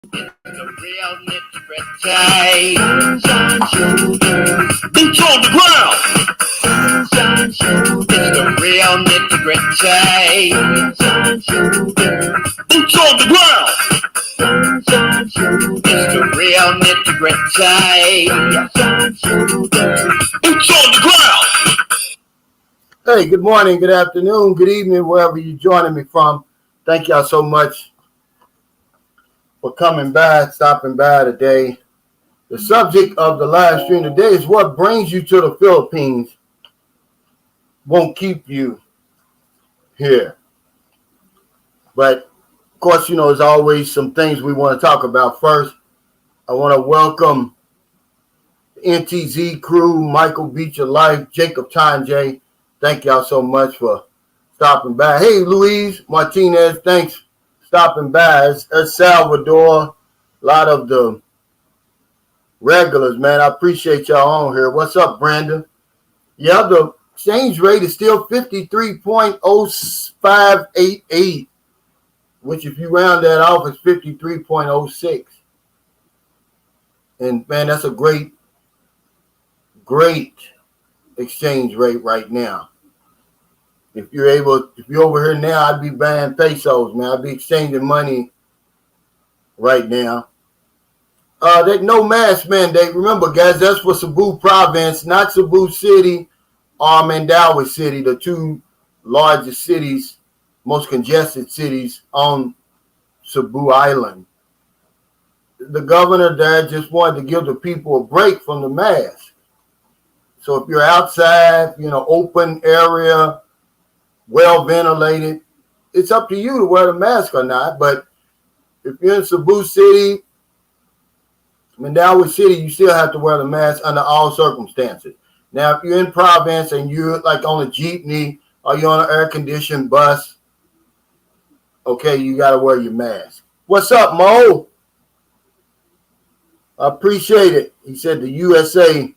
The real nitty-gritty. Sunshine Shooter. Boots on the ground. Sunshine Shooter. It's the real nitty-gritty. Sunshine Shooter. Boots on the ground. Sunshine Shooter. It's the real nitty-gritty. Sunshine Shooter. Boots on the ground. Hey, good morning, good afternoon, good evening, wherever you're joining me from. Thank y'all so much for coming by, stopping by today. The subject of the live stream today is what brings you to the Philippines won't keep you here. But, of course, you know, there's always some things we want to talk about. First, I want to welcome the NTZ crew, Michael Beecher Life, Jacob Tanjay. Thank y'all so much for stopping by. Hey, Luis Martinez, thanks for stopping by. It's El Salvador, a lot of the regulars, man. I appreciate y'all on here. What's up, Brandon? Yeah, the exchange rate is still 53.0588, which if you round that off, is 53.06. And, man, that's a great exchange rate right now. If you're over here now, I'd be buying pesos, man. I'd be exchanging money right now. That no mask mandate. Remember, guys, that's for Cebu province, not Cebu City or Mandaue City, the two largest cities, most congested cities on Cebu Island. The governor there just wanted to give the people a break from the mask. So if you're outside, open area, well ventilated, it's up to you to wear the mask or not. But if you're in Cebu City, Mandaue City, you still have to wear the mask under all circumstances. Now, if you're in province and you're like on a jeepney or you're on an air-conditioned bus, okay, you got to wear your mask. What's up, Mo? I appreciate it. He said the USA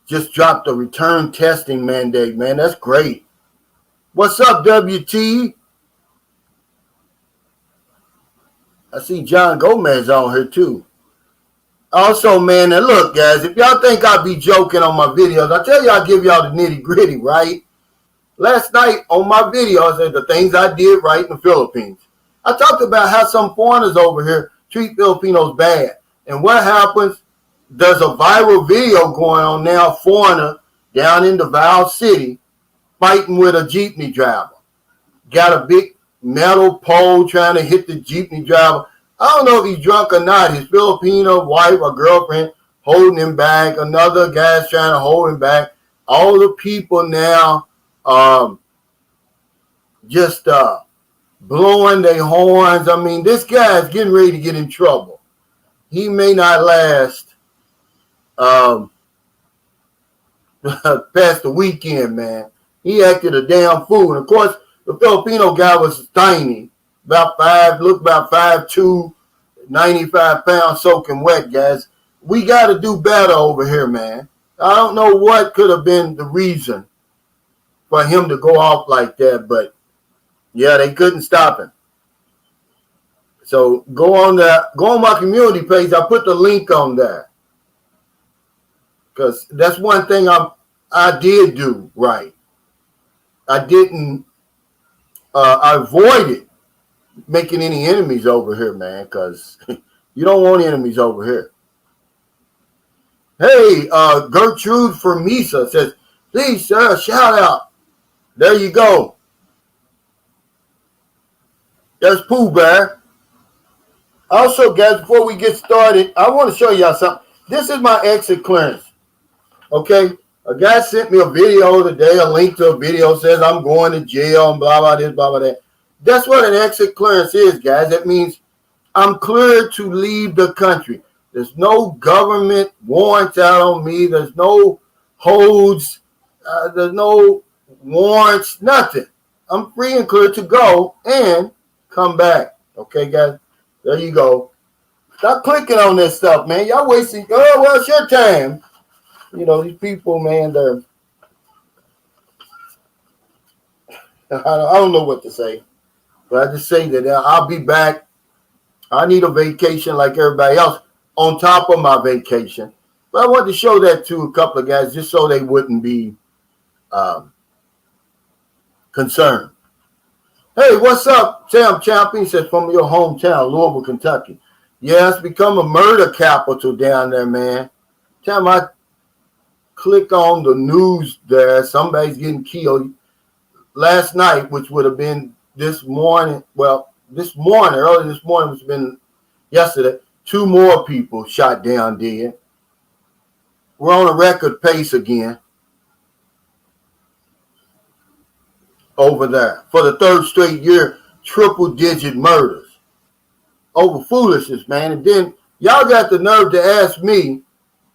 just dropped a return testing mandate, man. That's great. What's up, WT? I see John Gomez on here, too. Also, man, now look, guys, if y'all think I be joking on my videos, I tell you I give y'all the nitty-gritty, right? Last night on my video, I said the things I did right in the Philippines. I talked about how some foreigners over here treat Filipinos bad. And what happens? There's a viral video going on now, foreigner down in Davao City fighting with a jeepney driver. Got a big metal pole trying to hit the jeepney driver. I don't know if he's drunk or not. His Filipino wife or girlfriend holding him back. Another guy's trying to hold him back. All the people now just blowing their horns. I mean, this guy's getting ready to get in trouble. He may not last past the weekend, man. He acted a damn fool. And, of course, the Filipino guy was tiny, looked about 5'2", 95 pounds, soaking wet, guys. We got to do better over here, man. I don't know what could have been the reason for him to go off like that, but, yeah, they couldn't stop him. So go on my community page. I put the link on there. Because that's one thing I did do right. I avoided making any enemies over here, man, because you don't want enemies over here. Hey, Gertrude Fermisa says, please, sir, shout out. There you go. There's Pooh Bear. Also, guys, before we get started, I want to show y'all something. This is my exit clearance. Okay? A guy sent me a video today, a link to a video says I'm going to jail and blah, blah, this, blah, blah, that. That's what an exit clearance is, guys. That means I'm cleared to leave the country. There's no government warrants out on me. There's no holds. There's no warrants, nothing. I'm free and clear to go and come back. Okay, guys? There you go. Stop clicking on this stuff, man. Y'all wasting, it's your time. These people, man, I don't know what to say. But I just say that I'll be back I need a vacation like everybody else on top of my vacation. But I wanted to show that to a couple of guys just so they wouldn't be concerned. Hey, what's up, Sam Champion? Says from your hometown, Louisville, Kentucky. Yeah, it's become a murder capital down there, man. Time I click on the news there, somebody's getting killed. Last night, which would have been this morning, early this morning, which has been yesterday, 2 more people shot down dead. We're on a record pace again over there. For the 3rd straight year, triple-digit murders. Over foolishness, man. And then y'all got the nerve to ask me,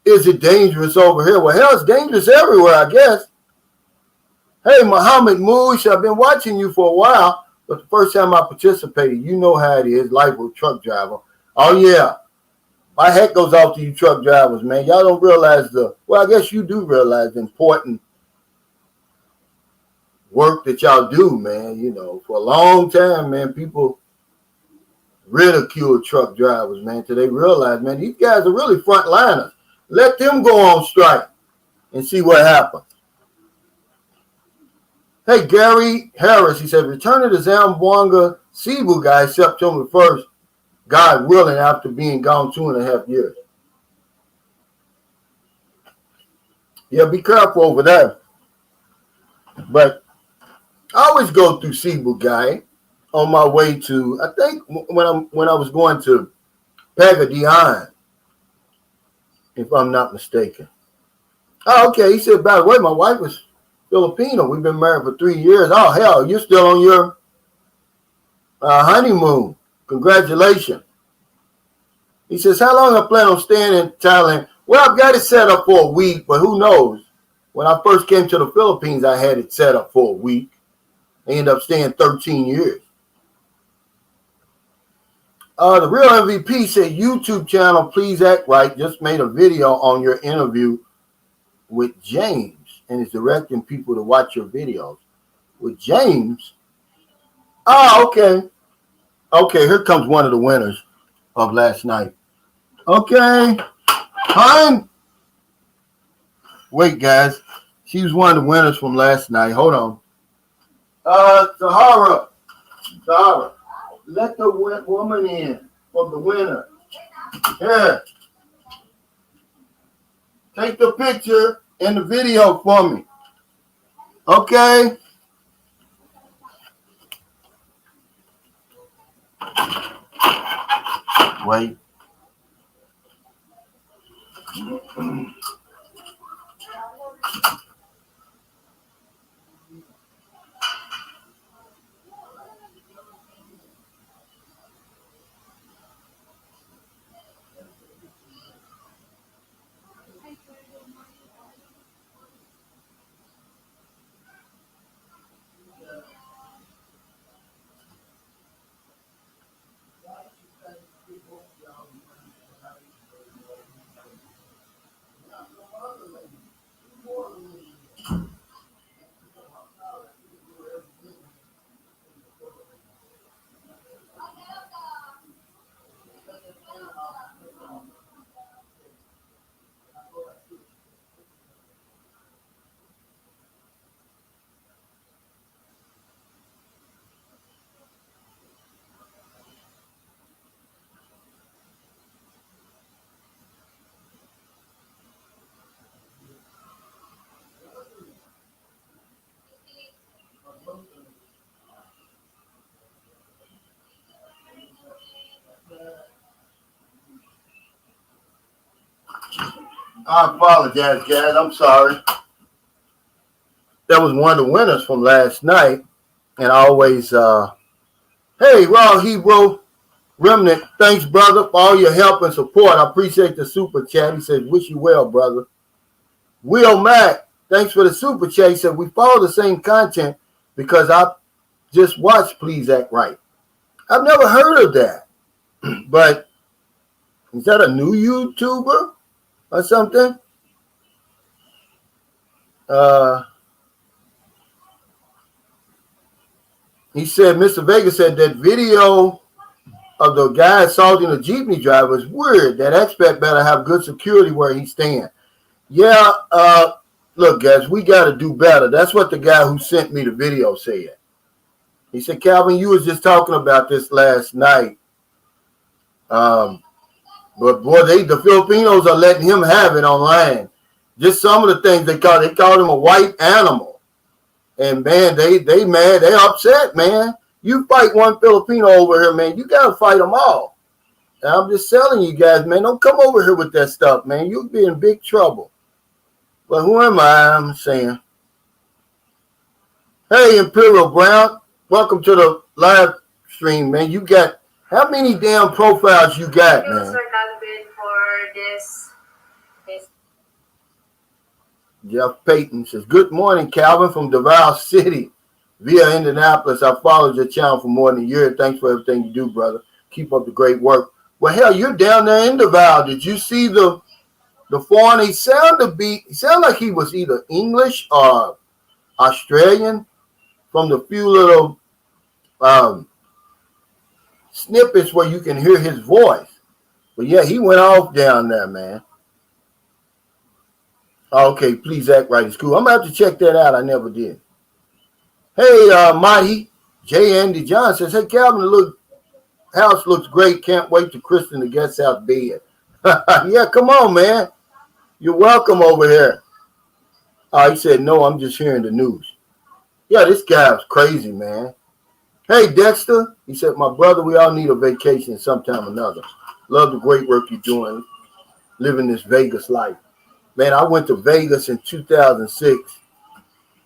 is it dangerous over here? Well, hell, it's dangerous everywhere, I guess. Hey, Muhammad Moosh, I've been watching you for a while, but the first time I participated, you know how it is, life with a truck driver. Oh, yeah. My hat goes off to you truck drivers, man. Y'all don't realize I guess you do realize the important work that y'all do, man. You know, for a long time, man, people ridicule truck drivers, man, till they realize, man, these guys are really frontliners. Let them go on strike and see what happens. Hey, Gary Harris, he said, returning to Zamboanga Cebu guy September 1st, God willing, after being gone 2.5 years. Yeah, be careful over there. But I always go through Cebu guy on my way to, I think when I was going to Pagadian, if I'm not mistaken. Oh, okay. He said, by the way, my wife was Filipino. We've been married for 3 years. Oh, hell, you're still on your honeymoon. Congratulations. He says, how long I plan on staying in Thailand? Well, I've got it set up for a week, but who knows? When I first came to the Philippines, I had it set up for a week. I ended up staying 13 years. The Real MVP said, YouTube channel, Please Act Right, just made a video on your interview with James and is directing people to watch your videos. With James? Oh, okay. Okay, here comes one of the winners of last night. Okay. Fine. Wait, guys. She was one of the winners from last night. Hold on. Sahara, let the woman in from the winner. Here. Take the picture and the video for me. Okay. Wait. I apologize, guys. I'm sorry. That was one of the winners from last night. And I always, hey, Raw Hebrew Remnant, thanks, brother, for all your help and support. I appreciate the super chat. He says, wish you well, brother. Will Mack, thanks for the super chat. He said, we follow the same content because I just watched Please Act Right. I've never heard of that. But is that a new YouTuber or something? He said, Mr. Vega said that video of the guy assaulting the jeepney driver is weird. That expat better have good security where he's staying. Yeah, look, guys, we got to do better. That's what the guy who sent me the video said. He said, Calvin, you was just talking about this last night. But boy, the Filipinos are letting him have it online. Just some of the things they called him a white animal. And man, they mad, they upset, man. You fight one Filipino over here, man, you got to fight them all. And I'm just telling you guys, man, don't come over here with that stuff, man. You'll be in big trouble. But who am I? I'm saying. Hey, Imperial Brown, welcome to the live stream, man. You got, how many damn profiles you got, man? Sir Calvin for this. Jeff Payton says, good morning, Calvin from Davao City via Indianapolis. I followed your channel for more than a year. Thanks for everything you do, brother. Keep up the great work. Well, hell, you're down there in Davao. Did you see the foreign? He sounded like he was either English or Australian from the few little snippets where you can hear his voice. But yeah, he went off down there, man. Okay, please act right. It's cool. I'm going to have to check that out. I never did. Hey, Mighty, J. Andy John says, hey, Calvin, the house looks great. Can't wait to christen the guest house bed. Yeah, come on, man. You're welcome over here. He said, no, I'm just hearing the news. Yeah, this guy's crazy, man. Hey, Dexter. He said, my brother, we all need a vacation sometime or another. Love the great work you're doing, living this Vegas life. Man, I went to Vegas in 2006.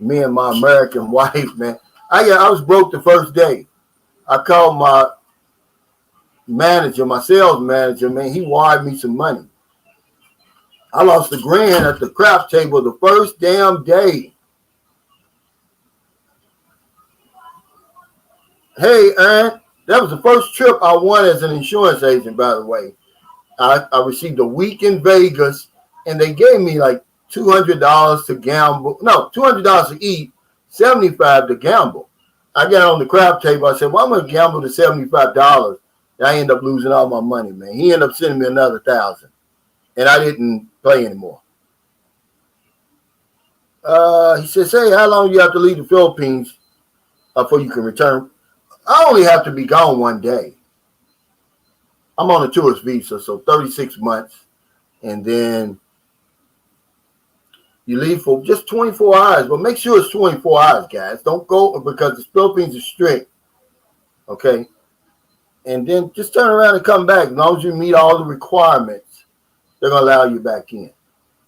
Me and my American wife, man. I was broke the first day. I called my manager, my sales manager, man. He wired me some money. I lost $1,000 at the craps table the first damn day. Hey, Aaron, that was the first trip I won as an insurance agent, by the way. I received a week in Vegas, and they gave me like $200 to gamble. No, $200 to eat, $75 to gamble. I got on the crap table. I said, well, I'm going to gamble the $75. And I end up losing all my money, man. He ended up sending me another $1,000. And I didn't play anymore. He says, hey, how long do you have to leave the Philippines before you can return? I only have to be gone one day. I'm on a tourist visa, so 36 months. And then you leave for just 24 hours. But make sure it's 24 hours, guys. Don't go because the Philippines is strict. Okay? And then just turn around and come back. As long as you meet all the requirements, they're going to allow you back in.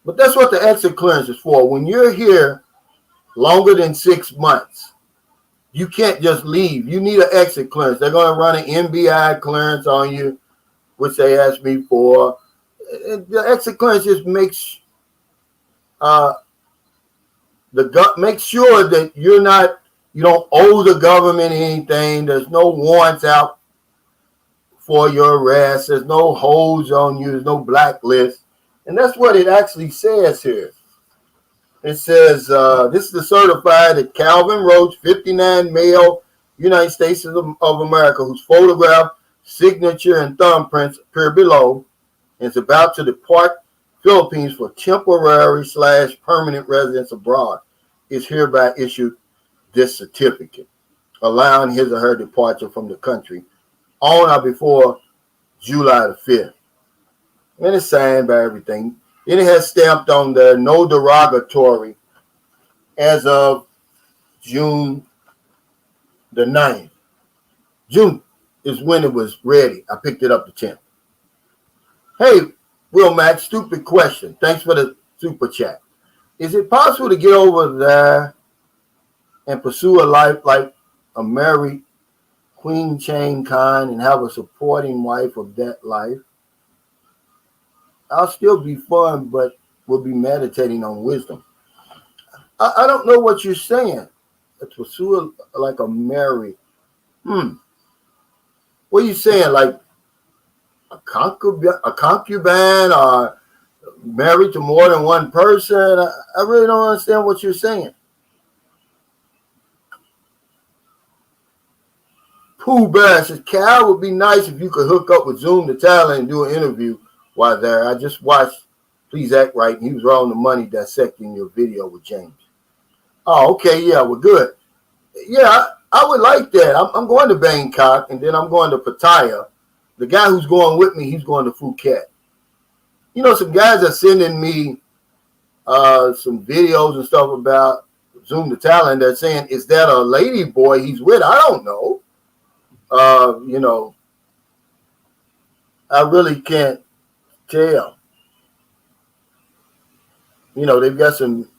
But that's what the exit clearance is for. When you're here longer than 6 months, you can't just leave. You need an exit clearance. They're going to run an MBI clearance on you, which they asked me for. The exit clearance just makes make sure that you don't owe the government anything. There's no warrants out for your arrest. There's no holds on you. There's no blacklist. And that's what it actually says here. It says, this is the certified that Calvin Roach, 59, male, United States of America, whose photograph, signature, and thumbprints appear below, and is about to depart Philippines for temporary/permanent residence abroad, is hereby issued this certificate, allowing his or her departure from the country on or before July the 5th. And it's signed by everything. Then it has stamped on there, no derogatory, as of June the 9th. June is when it was ready. I picked it up the 10th. Hey, Will Max, stupid question. Thanks for the super chat. Is it possible to get over there and pursue a life like a married Queen Chain kind and have a supporting wife of that life? I'll still be fun, but we'll be meditating on wisdom. I don't know what you're saying. To pursue like a married. What are you saying? Like a concubine or married to more than one person? I really don't understand what you're saying. Pooh Bear says, Cal, would be nice if you could hook up with Zoom to Thailand and do an interview while there. I just watched Please Act Right, and he was right on the money dissecting your video with James. Oh, okay, yeah, we're good. Yeah, I would like that. I'm going to Bangkok, and then I'm going to Pattaya. The guy who's going with me, he's going to Phuket. You know, some guys are sending me some videos and stuff about Zoom to Thailand. They're saying, is that a lady boy he's with? I don't know. You know, I really can't tell. You know, they've got some,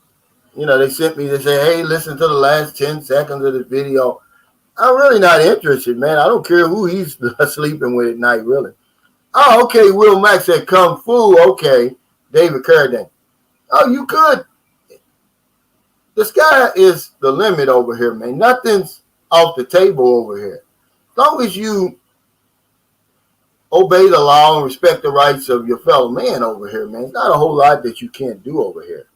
you know, they sent me, they say, hey, listen to the last 10 seconds of this video. I'm really not interested, man. I don't care who he's sleeping with at night, really. Oh, okay, Will Max said Kung Fu. Okay, David Carradine. Oh, you could. The sky is the limit over here, man. Nothing's off the table over here. As long as you obey the law and respect the rights of your fellow man over here, man, it's not a whole lot that you can't do over here.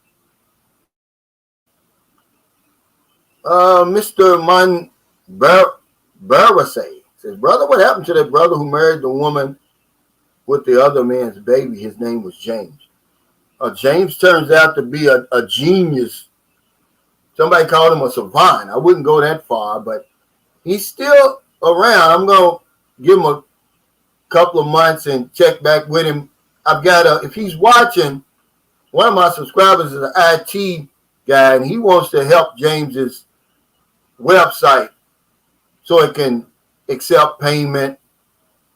Mr. Man Barasay says, brother, what happened to that brother who married the woman with the other man's baby? His name was James. James turns out to be a genius. Somebody called him a savant. I wouldn't go that far, but he's still around. I'm going to give him a couple of months and check back with him. I've got if he's watching, one of my subscribers is an IT guy, and he wants to help James's website so it can accept payment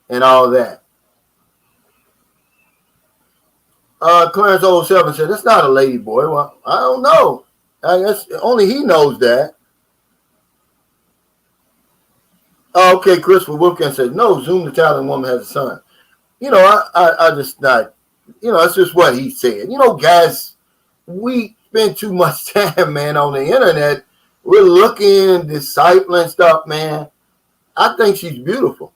and all that. Clarence 07 said, that's not a lady boy. Well, I don't know. I guess only he knows that. Okay, Christopher Wilkins says, no, Zoom the Italian woman has a son. You know, I just not, you know, that's just what he said. You know, guys, we spend too much time, man, on the internet. We're looking, discipling stuff, man. I think she's beautiful.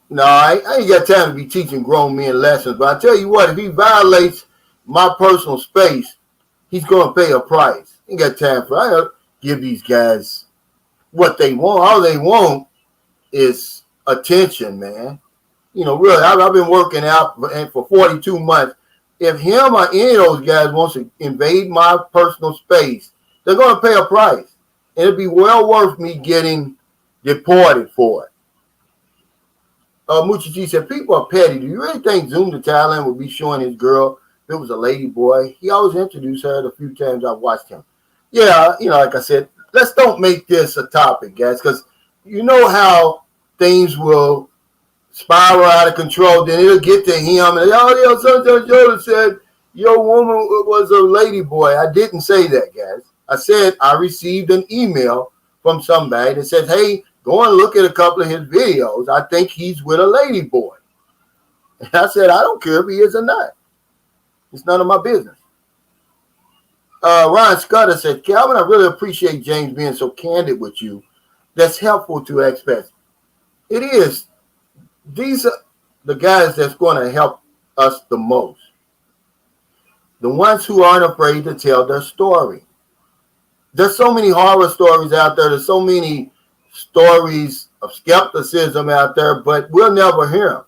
No, I ain't got time to be teaching grown men lessons. But I tell you what, if he violates my personal space, he's going to pay a price. Ain't got time for. I don't give these guys what they want. All they want is attention, man. You know, really, I've been working out for 42 months. If him or any of those guys wants to invade my personal space, they're going to pay a price. And it'd be well worth me getting deported for it. Moochie G said, people are petty. Do you really think Zoom to Thailand would be showing his girl if it was a lady boy? He always introduced her the few times I've watched him. Yeah, you know, like I said, let's don't make this a topic, guys, because you know how things will spiral out of control. Then it'll get to him. And, so said your woman was a lady boy. I didn't say that, guys. I said I received an email from somebody that says, hey, go and look at a couple of his videos. I think he's with a lady boy. And I said, I don't care if he is or not. It's none of my business. Ron Scudder said, Calvin, I really appreciate James being so candid with you. That's helpful to expats. It is. These are the guys that's going to help us the most. The ones who aren't afraid to tell their story. There's so many horror stories out there. There's so many stories of skepticism out there, but we'll never hear them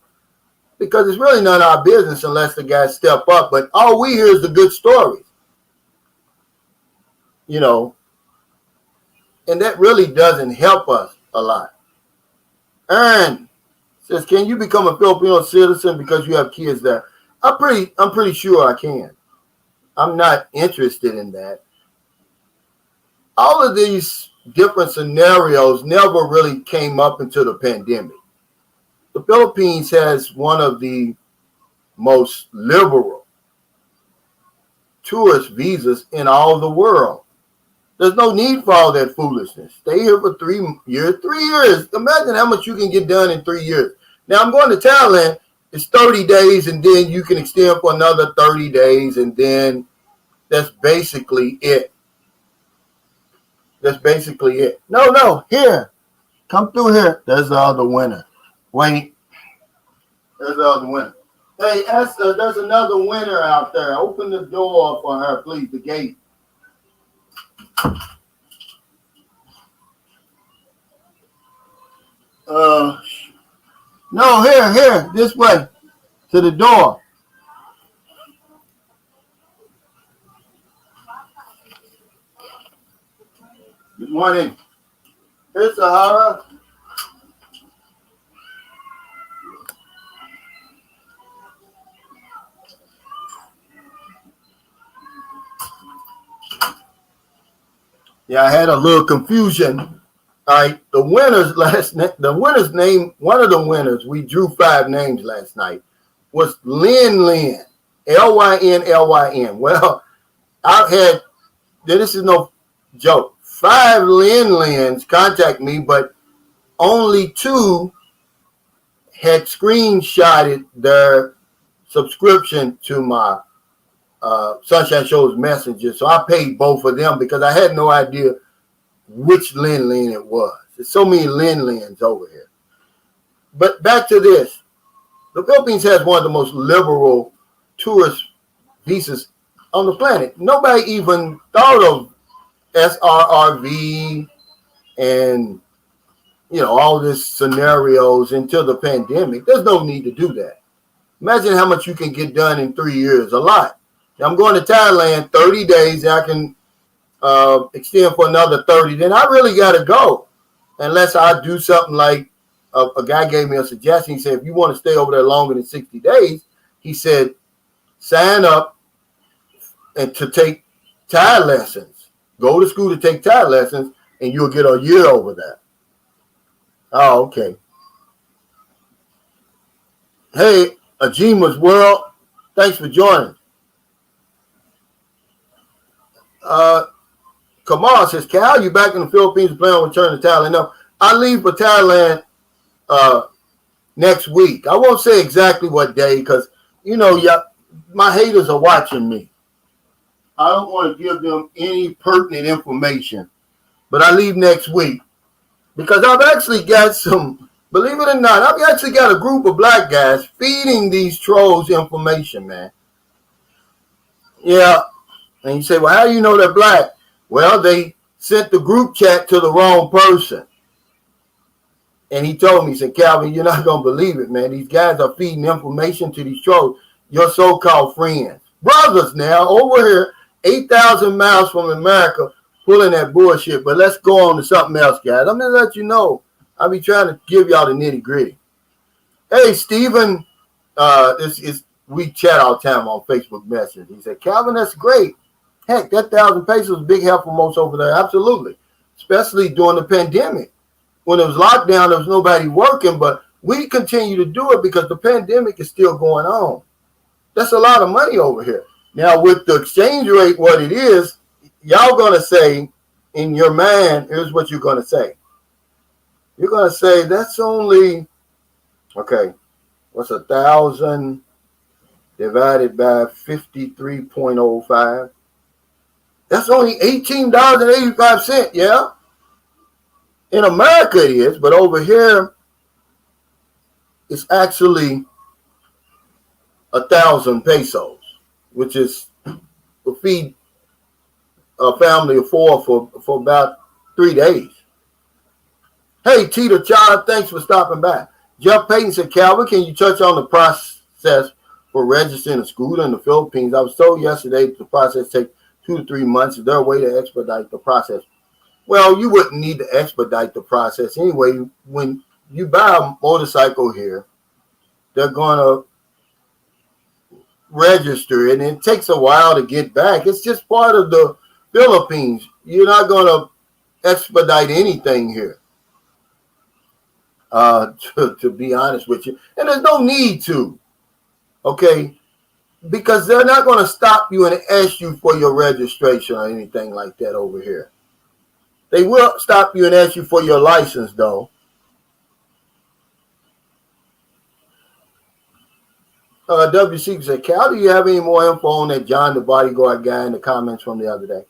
because it's really none of our business unless the guys step up. But all we hear is the good stories, you know, and that really doesn't help us a lot. Aaron says, can you become a Filipino citizen because you have kids there? I'm pretty sure I can. I'm not interested in that. All of these different scenarios never really came up until the pandemic. The Philippines has one of the most liberal tourist visas in all the world. There's no need for all that foolishness. Stay here for 3 years. 3 years. Imagine how much you can get done in 3 years. Now, I'm going to Thailand. It's 30 days, and then you can extend for another 30 days, and then that's basically it. That's basically it. No, here. Come through here. There's the other winner. Wait. There's the other winner. Hey, Esther, there's another winner out there. Open the door for her, please, the gate. No, here, this way, to the door. Good morning. Here's Sahara. Yeah, I had a little confusion. All right, the winners name, one of the winners, we drew 5 names last night, was Lynn, Lynn. Well, I had, this is no joke, 5 Lynn's contact me, but only 2 had screenshotted their subscription to my Sunshine Show's Messenger. So I paid both of them because I had no idea which Lynn it was. There's so many Lynn's over here. But back to this. The Philippines has one of the most liberal tourist visas on the planet. Nobody even thought of SRRV and, all these scenarios until the pandemic. There's no need to do that. Imagine how much you can get done in 3 years. A lot. I'm going to Thailand 30 days. I can extend for another 30. Then I really got to go. Unless I do something like a guy gave me a suggestion. He said, if you want to stay over there longer than 60 days, he said, sign up and to take Thai lessons. Go to school to take Thai lessons, and you'll get a year over there. Oh, okay. Hey, Ajima's World, thanks for joining. Kamal says, Cal, you back in the Philippines, plan on returning to Thailand? No, I leave for Thailand next week. I won't say exactly what day because, my haters are watching me. I don't want to give them any pertinent information, but I leave next week because I've actually got some, believe it or not, I've actually got a group of black guys feeding these trolls information, man. Yeah. And you say, well, how do you know they're black? Well, they sent the group chat to the wrong person. And he told me, he said, Calvin, you're not going to believe it, man. These guys are feeding information to these trolls, your so-called friends. Brothers now, over here, 8,000 miles from America, pulling that bullshit. But let's go on to something else, guys. I'm going to let you know. I'll be trying to give y'all the nitty-gritty. Hey, Stephen, we chat all the time on Facebook Messenger. He said, Calvin, that's great. Heck, that 1,000 pesos was a big help for most over there. Absolutely. Especially during the pandemic. When it was lockdown, there was nobody working, but we continue to do it because the pandemic is still going on. That's a lot of money over here. Now, with the exchange rate, what it is, y'all going to say, in your mind, here's what you're going to say. You're going to say, that's only, okay, what's 1,000 divided by 53.05? That's only $18.85, yeah? In America it is, but over here, it's actually 1,000 pesos, which is will feed a family of 4 for about 3 days. Hey, Tita Child, thanks for stopping by. Jeff Payton said, Calvin, can you touch on the process for registering a scooter in the Philippines? I was told yesterday that the process takes 2 to 3 months. Is there a way to expedite the process? Well, you wouldn't need to expedite the process anyway. When you buy a motorcycle here, they're going to register it, and it takes a while to get back. It's just part of the Philippines. You're not going to expedite anything here, to be honest with you. And there's no need to, okay? Because they're not going to stop you and ask you for your registration or anything like that over here. They will stop you and ask you for your license, though. WC said, Cal, do you have any more info on that John the bodyguard guy in the comments from the other day?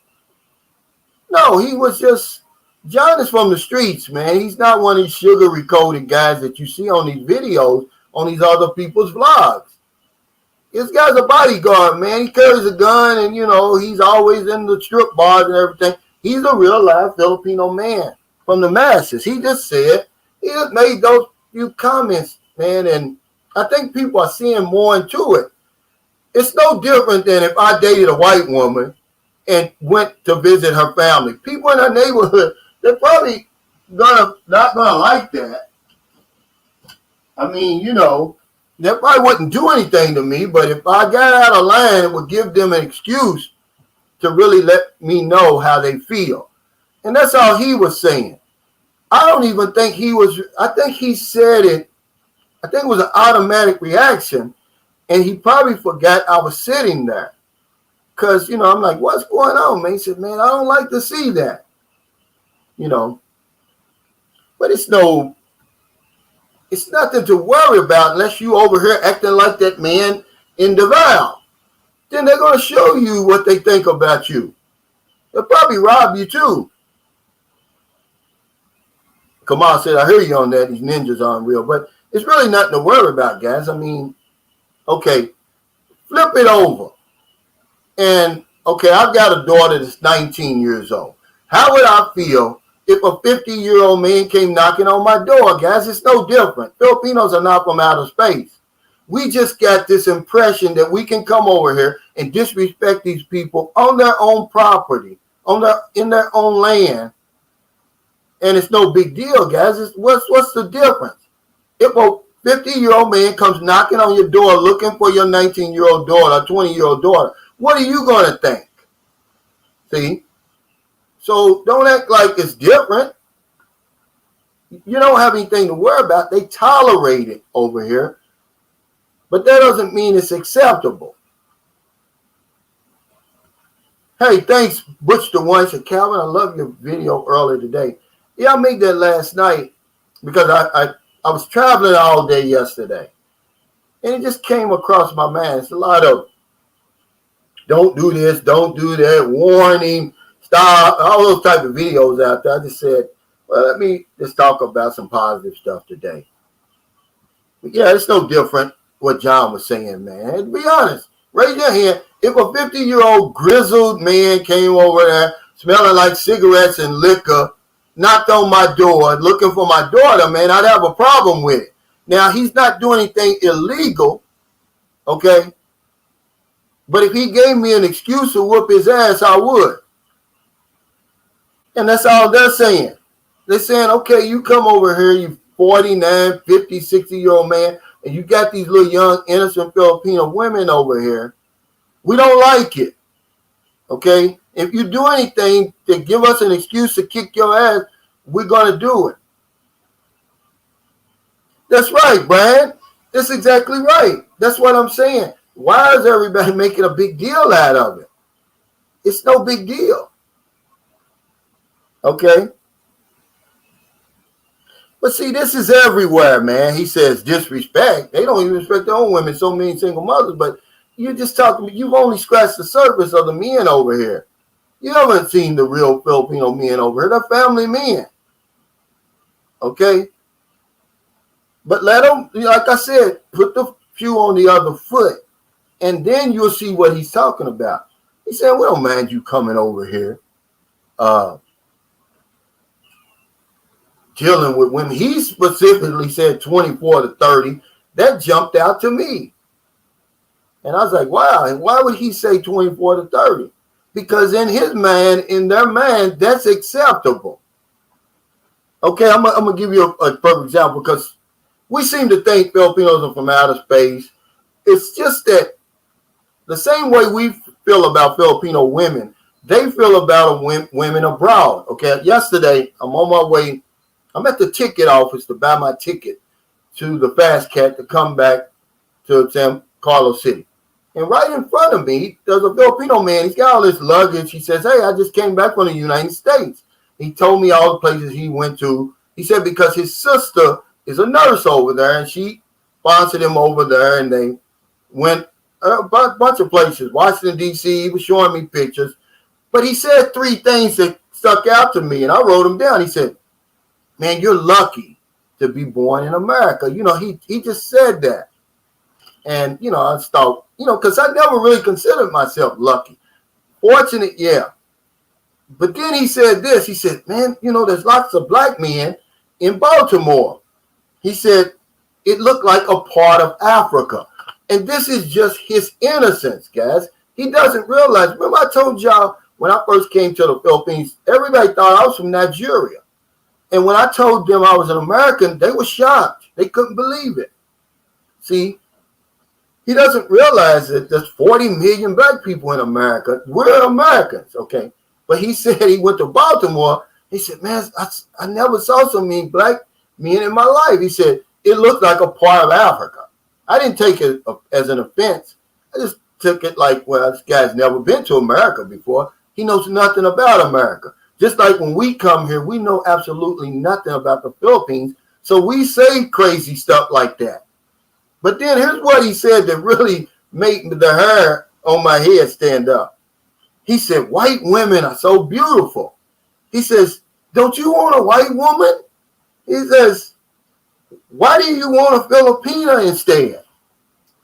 No, he was just, John is from the streets, man. He's not one of these sugar-coated guys that you see on these videos on these other people's vlogs. This guy's a bodyguard, man. He carries a gun and, he's always in the strip bars and everything. He's a real live Filipino man from the masses. He just said He just made those few comments, man, and I think people are seeing more into it. It's no different than if I dated a white woman and went to visit her family. People in her neighborhood, they're probably not gonna like that. I mean, they probably wouldn't do anything to me, but if I got out of line, it would give them an excuse to really let me know how they feel. And that's all he was saying. I don't even think I think he said it, I think it was an automatic reaction, and he probably forgot I was sitting there. Because, I'm like, what's going on, man? He said, man, I don't like to see that. But it's nothing to worry about unless you over here acting like that man in the vow. Then they're going to show you what they think about you. They'll probably rob you too. Kamal said, I hear you on that. These ninjas aren't real. But it's really nothing to worry about, guys. I mean, okay, flip it over. And, okay, I've got a daughter that's 19 years old. How would I feel if a 50-year-old man came knocking on my door, guys? It's no different. Filipinos are not from outer space. We just got this impression that we can come over here and disrespect these people on their own property, in their own land. And it's no big deal, guys. What's the difference? If a 50-year-old man comes knocking on your door looking for your 19-year-old daughter, 20-year-old daughter, what are you going to think? See? So don't act like it's different. You don't have anything to worry about. They tolerate it over here. But that doesn't mean it's acceptable. Hey, thanks, Butch the One. Said, Calvin, I love your video earlier today. Yeah, I made that last night because I was traveling all day yesterday. And it just came across my mind. It's a lot of don't do this, don't do that, warning, stop, all those type of videos out there. I just said, well, let me just talk about some positive stuff today. But yeah, it's no different what John was saying, man. To be honest, raise your hand. If a 50-year-old grizzled man came over there smelling like cigarettes and liquor, knocked on my door looking for my daughter, man, I'd have a problem with it. Now, he's not doing anything illegal, okay? But if he gave me an excuse to whoop his ass, I would. And that's all they're saying. They're saying, okay, you come over here, you 49, 50, 60-year-old man, and you got these little young, innocent Filipino women over here. We don't like it, okay? If you do anything to give us an excuse to kick your ass, we're going to do it. That's right, Brian. That's exactly right. That's what I'm saying. Why is everybody making a big deal out of it? It's no big deal. Okay? But see, this is everywhere, man. He says disrespect. They don't even respect their own women, so many single mothers. But you're just talking, you've only scratched the surface of the men over here. You haven't seen the real Filipino men over here. They're family men. Okay? But let them, like I said, put the shoe on the other foot. And then you'll see what he's talking about. He said, we don't mind you coming over here. Dealing with women. He specifically said 24 to 30. That jumped out to me. And I was like, wow. And why would he say 24 to 30? Because in his mind, in their mind, that's acceptable. Okay, I'm going to give you a perfect example because we seem to think Filipinos are from outer space. It's just that the same way we feel about Filipino women, they feel about women abroad. Okay, yesterday, I'm on my way. I'm at the ticket office to buy my ticket to the Fast Cat to come back to San Carlos City. And right in front of me, there's a Filipino man. He's got all this luggage. He says, hey, I just came back from the United States. He told me all the places he went to. He said because his sister is a nurse over there, and she sponsored him over there, and they went a bunch of places. Washington, D.C., he was showing me pictures. But he said three things that stuck out to me, and I wrote them down. He said, man, you're lucky to be born in America. You know, he just said that. And, you know, I thought, you know, because I never really considered myself lucky. Fortunate, yeah. But then he said this. He said, man, you know, there's lots of black men in Baltimore. He said it looked like a part of Africa. And this is just his innocence, guys. He doesn't realize. Remember I told y'all when I first came to the Philippines, everybody thought I was from Nigeria. And when I told them I was an American, they were shocked. They couldn't believe it. See, he doesn't realize that there's 40 million black people in America. We're Americans, okay? But he said he went to Baltimore. He said, man, I never saw so many black men in my life. He said, it looked like a part of Africa. I didn't take it as an offense. I just took it like, well, this guy's never been to America before. He knows nothing about America. Just like when we come here, we know absolutely nothing about the Philippines. So we say crazy stuff like that. But then here's what he said that really made the hair on my head stand up. He said, white women are so beautiful. He says, don't you want a white woman? He says, why do you want a Filipina instead?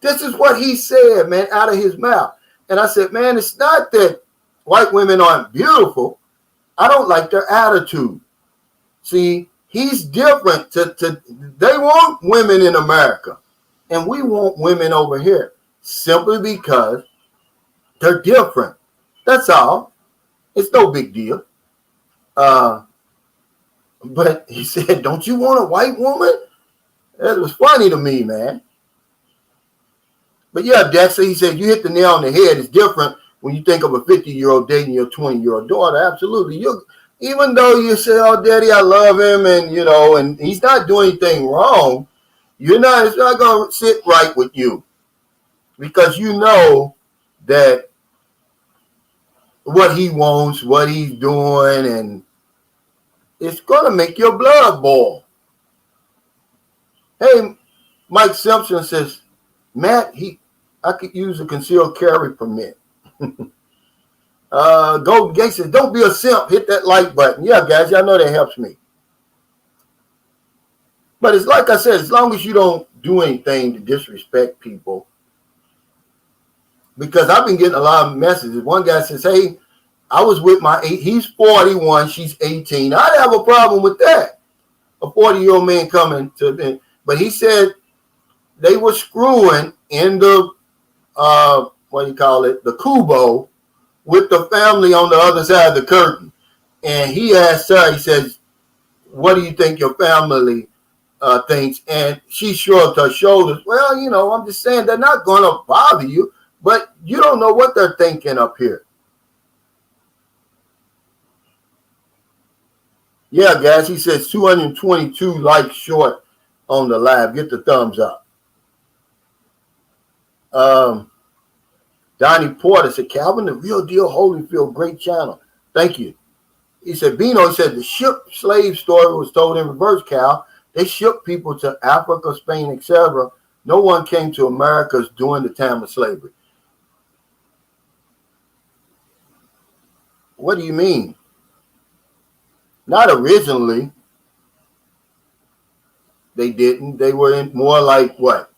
This is what he said, man, out of his mouth. And I said, man, it's not that white women aren't beautiful. I don't like their attitude. See, he's different. They want women in America. And we want women over here simply because they're different. That's all. It's no big deal. But he said, don't you want a white woman? That was funny to me, man. But yeah, Dexter, he said, you hit the nail on the head. It's different when you think of a 50-year-old dating your 20-year-old daughter. Absolutely. Even though you say, oh, daddy, I love him, and, you know, and he's not doing anything wrong, it's not going to sit right with you because you know that what he wants, what he's doing, and it's going to make your blood boil. Hey, Mike Simpson says, Matt, I could use a concealed carry permit. Golden Gate says, don't be a simp. Hit that like button. Yeah, guys, y'all know that helps me. But it's like I said, as long as you don't do anything to disrespect people, because I've been getting a lot of messages. One guy says, hey, I was with he's 41, she's 18. I'd have a problem with that. A 40-year-old man coming to them. But he said they were screwing in the, the kubo with the family on the other side of the curtain. And he asked her, he says, what do you think your family thinks? And she shrugged her shoulders. Well, you know, I'm just saying they're not going to bother you, but you don't know what they're thinking up here. Yeah, guys, he says 222 likes short on the live. Get the thumbs up. Donnie Porter said, Calvin, the real deal, Holyfield, great channel. Thank you. He said, Bino, he said, the ship slave story was told in reverse, Cal. They shipped people to Africa, Spain, etc. No one came to Americas during the time of slavery. What do you mean? Not originally. They didn't. They were in more like what?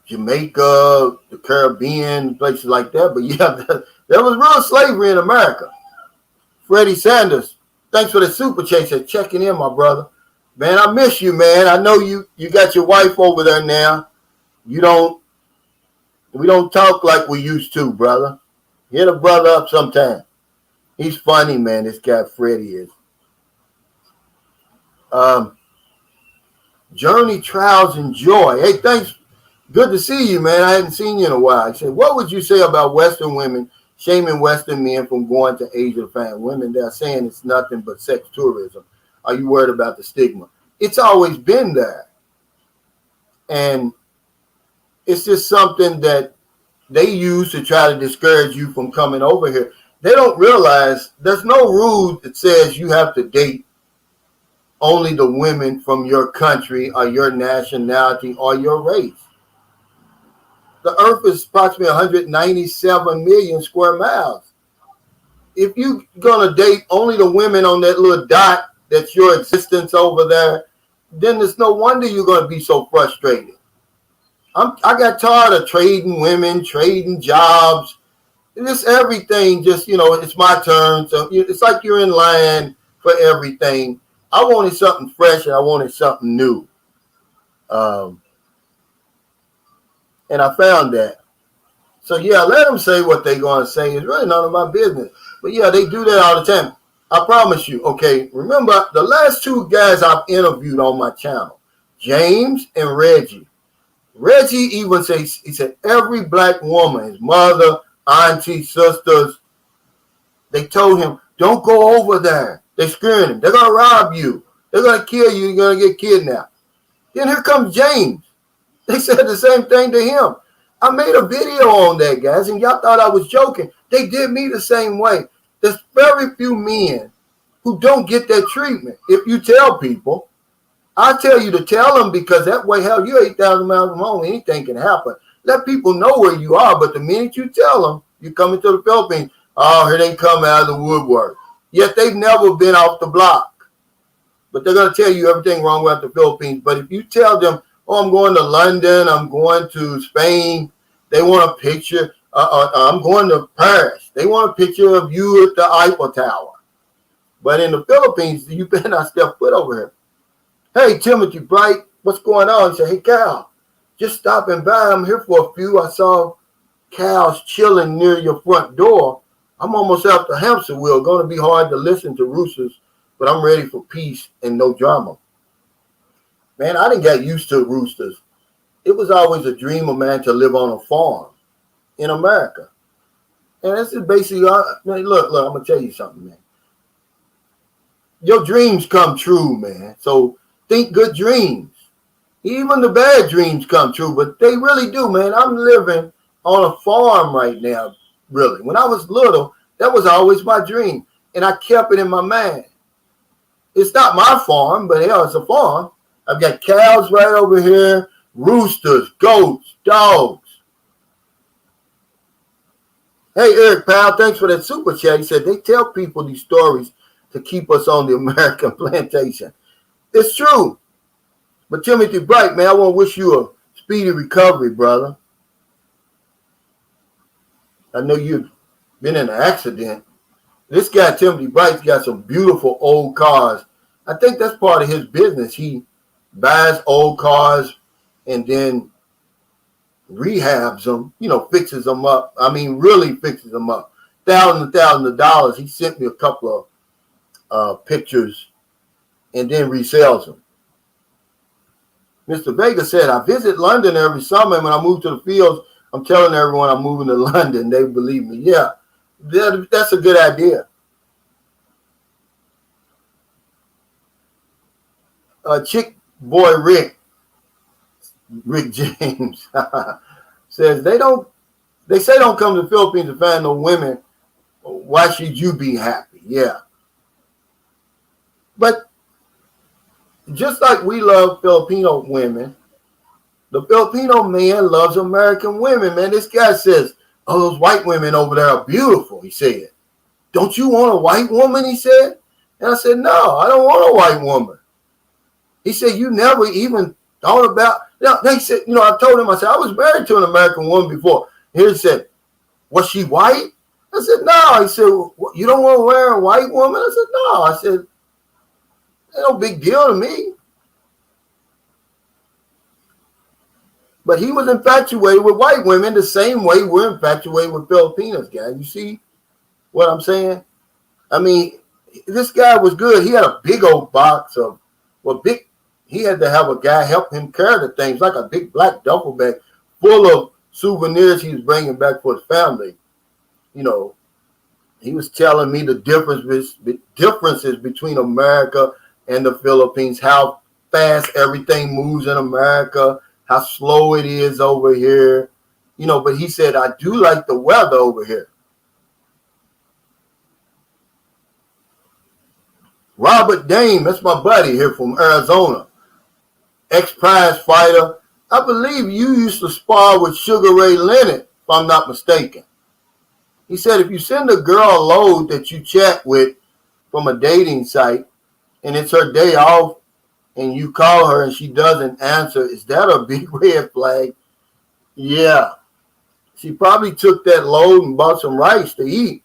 Jamaica, the Caribbean, places like that. But yeah, there was real slavery in America. Freddie Sanders, thanks for the super chaser. Checking in, my brother. Man, I miss you, man. I know you got your wife over there now. We don't talk like we used to, brother. Hit a brother up sometime. He's funny, man. This guy Freddie is. Journey, Trials, and Joy. Hey, thanks. Good to see you, man. I hadn't seen you in a while. I said, what would you say about Western women shaming Western men from going to Asia to find women? They're saying it's nothing but sex tourism. Are you worried about the stigma? It's always been there. And it's just something that they use to try to discourage you from coming over here. They don't realize there's no rule that says you have to date only the women from your country or your nationality or your race. The earth is approximately 197 million square miles. If you're going to date only the women on that little dot that's your existence over there, then there's no wonder you're going to be so frustrated. I got tired of trading women, trading jobs, just everything. Just, it's my turn. So it's like you're in line for everything. I wanted something fresh and I wanted something new. And I found that. So, yeah, let them say what they're going to say. It's really none of my business. But, yeah, they do that all the time. I promise you, okay, remember the last two guys I've interviewed on my channel, James and Reggie. Reggie even says, he said, every black woman, his mother, auntie, sisters, they told him, don't go over there. They're scaring him. They're going to rob you. They're going to kill you. You're going to get kidnapped. Then here comes James. They said the same thing to him. I made a video on that, guys, and y'all thought I was joking. They did me the same way. There's very few men who don't get that treatment. If you tell people, I tell you to tell them, because that way, hell, you're 8,000 miles from home. Anything can happen. Let people know where you are, but the minute you tell them you're coming to the Philippines, oh, here they come out of the woodwork. Yet they've never been off the block. But they're going to tell you everything wrong with the Philippines. But if you tell them, oh, I'm going to London, I'm going to Spain, they want a picture. I'm going to Paris. They want a picture of you at the Eiffel Tower. But in the Philippines, you better not step foot over here. Hey, Timothy Bright, what's going on? He said, hey, Cal, just stopping by. I'm here for a few. I saw cows chilling near your front door. I'm almost out the hamster wheel. Going to be hard to listen to roosters, but I'm ready for peace and no drama. Man, I didn't get used to roosters. It was always a dream of man to live on a farm in America. And this is basically, look, I'm going to tell you something, man. Your dreams come true, man. So think good dreams. Even the bad dreams come true, but they really do, man. I'm living on a farm right now, really. When I was little, that was always my dream, and I kept it in my mind. It's not my farm, but hell, it's a farm. I've got cows right over here, roosters, goats, dogs. Hey, Eric Powell, thanks for that super chat. He said they tell people these stories to keep us on the American plantation. It's true. But Timothy Bright, man, I want to wish you a speedy recovery, brother. I know you've been in an accident. This guy, Timothy Bright's got some beautiful old cars. I think that's part of his business. He buys old cars and then rehabs them, fixes them up. I mean, really fixes them up. Thousands of dollars. He sent me a couple of pictures and then resells them. Mr. Vega said, I visit London every summer, and when I move to the fields, I'm telling everyone I'm moving to London. They believe me. Yeah, that's a good idea. Chick boy Rick James says they say don't come to the Philippines to find no women. Why should you be happy? Yeah. But just like we love Filipino women, the Filipino man loves American women, man. This guy says, oh, those white women over there are beautiful, he said. Don't you want a white woman, he said? And I said, no, I don't want a white woman. He said, you never even thought about, they said, I told him, I said, I was married to an American woman before. He said, was she white? I said, no. He said, you don't want to wear a white woman? I said, no. I said, no big deal to me. But he was infatuated with white women the same way we're infatuated with Filipinos, guys. You see what I'm saying? I mean, this guy was good. He had a big old box of, he had to have a guy help him carry the things, like a big black duffel bag full of souvenirs he was bringing back for his family. He was telling me the differences between America and the Philippines, how fast everything moves in America, how slow it is over here. But he said, I do like the weather over here. Robert Dame, that's my buddy here from Arizona, ex-prize fighter. I believe you used to spar with Sugar Ray Leonard, if I'm not mistaken. He said, if you send a girl a load that you chat with from a dating site and it's her day off and you call her and she doesn't answer, is that a big red flag? Yeah. She probably took that load and bought some rice to eat.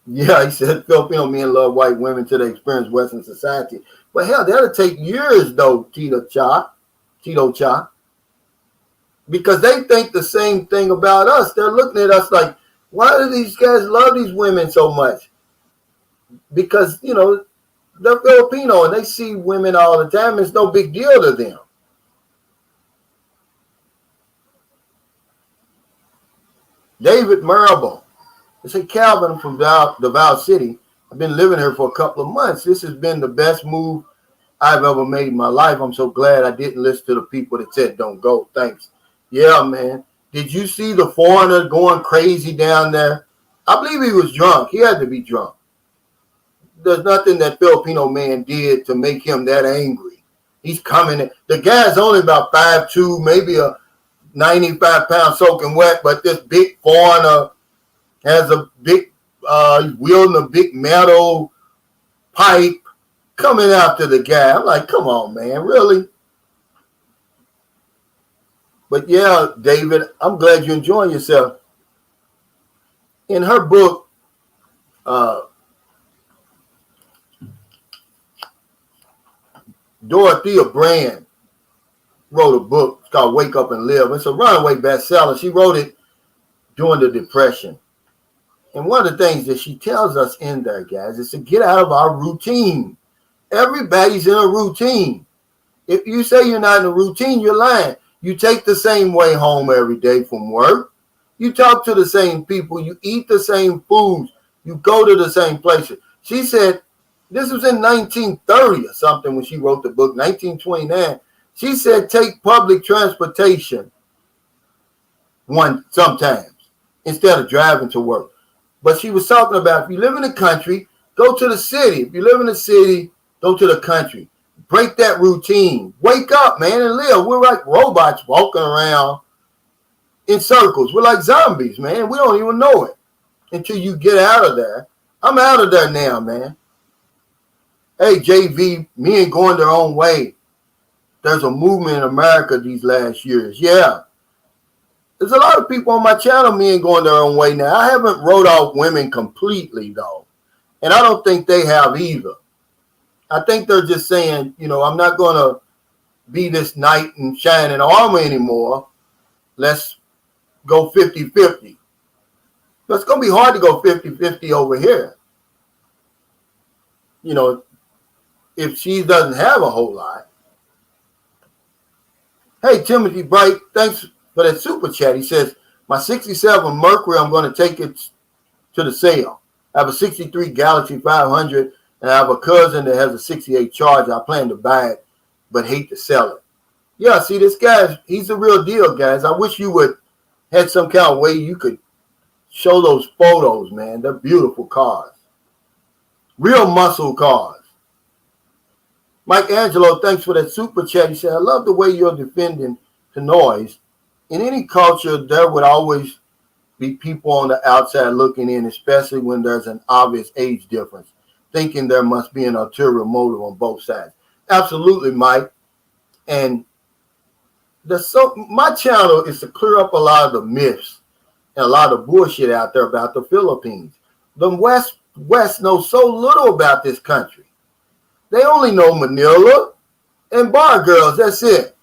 Yeah, he said Filipino men love white women till they experience Western society. But hell, that'll take years though, Tito Cha, because they think the same thing about us. They're looking at us like, why do these guys love these women so much? Because, they're Filipino and they see women all the time. It's no big deal to them. David Marable. They say, Calvin from Davao City. I've been living here for a couple of months. This has been the best move I've ever made in my life. I'm so glad I didn't listen to the people that said don't go. Thanks. Yeah, man. Did you see the foreigner going crazy down there? I believe he was drunk. He had to be drunk. There's nothing that Filipino man did to make him that angry. He's coming in. The guy's only about 5'2", maybe a 95-pound soaking wet, but this big foreigner has a big, wielding a big metal pipe coming after the guy. I'm like, come on, man, really? But yeah, David, I'm glad you're enjoying yourself. In her book, Dorothea Brand wrote a book. It's called Wake Up and Live. It's a runaway bestseller. She wrote it during the Depression. And one of the things that she tells us in there, guys, is to get out of our routine. Everybody's in a routine. If you say you're not in a routine, you're lying. You take the same way home every day from work. You talk to the same people. You eat the same foods. You go to the same places. She said, this was in 1930 or something when she wrote the book, 1929. She said, take public transportation sometimes instead of driving to work. But she was talking about if you live in the country, go to the city. If you live in the city, go to the country. Break that routine. Wake up, man, and live. We're like robots walking around in circles. We're like zombies, man. We don't even know it until you get out of there. I'm out of there now, man. Hey, JV, men going their own way. There's a movement in America these last years. Yeah. There's a lot of people on my channel, men going their own way now. I haven't wrote off women completely, though. And I don't think they have either. I think they're just saying, I'm not going to be this knight in shining armor anymore. Let's go 50-50. But it's going to be hard to go 50-50 over here. If she doesn't have a whole lot. Hey, Timothy Bright, thanks for that super chat. He says, my 67 Mercury, I'm going to take it to the sale. I have a 63 Galaxy 500, and I have a cousin that has a 68 Charger. I plan to buy it, but hate to sell it. Yeah, see, this guy, he's the real deal, guys. I wish you would had some kind of way you could show those photos, man. They're beautiful cars. Real muscle cars. Mike Angelo, thanks for that super chat. He said, I love the way you're defending the noise. In any culture, there would always be people on the outside looking in, especially when there's an obvious age difference, thinking there must be an ulterior motive on both sides. Absolutely, Mike. And my channel is to clear up a lot of the myths and a lot of bullshit out there about the Philippines. The West knows so little about this country. They only know Manila and bar girls. That's it.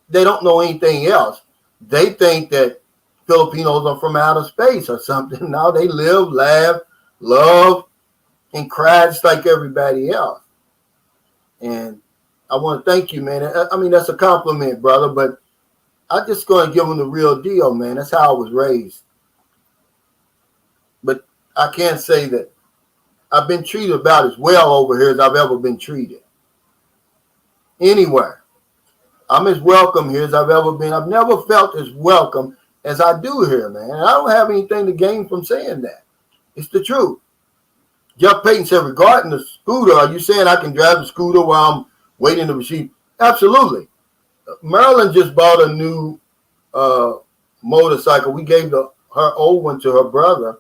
They don't know anything else. They think that Filipinos are from outer space or something. No, they live, laugh, love, and cry just like everybody else. And I want to thank you, man. I mean, that's a compliment, brother, but I'm just going to give them the real deal, man. That's how I was raised. But I can't say that I've been treated about as well over here as I've ever been treated. Anywhere. I'm as welcome here as I've ever been. I've never felt as welcome as I do here, man. And I don't have anything to gain from saying that. It's the truth. Jeff Payton said, regarding the scooter, are you saying I can drive the scooter while I'm waiting to receive? Absolutely. Marilyn just bought a new motorcycle. We gave her old one to her brother.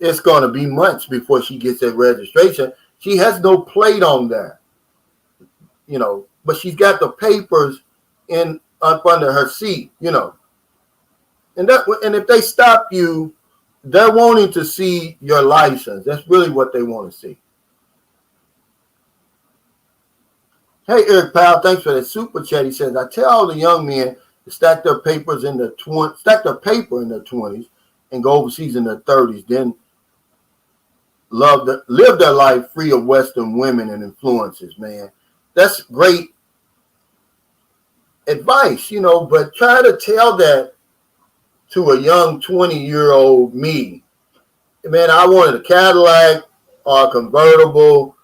It's going to be months before she gets that registration. She has no plate on there, but she's got the papers up under her seat, And if they stop you they're wanting to see your license. That's really what they want to see. Hey, Eric Powell, thanks for that super chat. He says, I tell all the young men to stack their paper in their 20s and go overseas in their 30s, then live their life free of Western women and influences, man. That's great advice, but try to tell that to a young 20-year-old me. Man, I wanted a Cadillac or a convertible.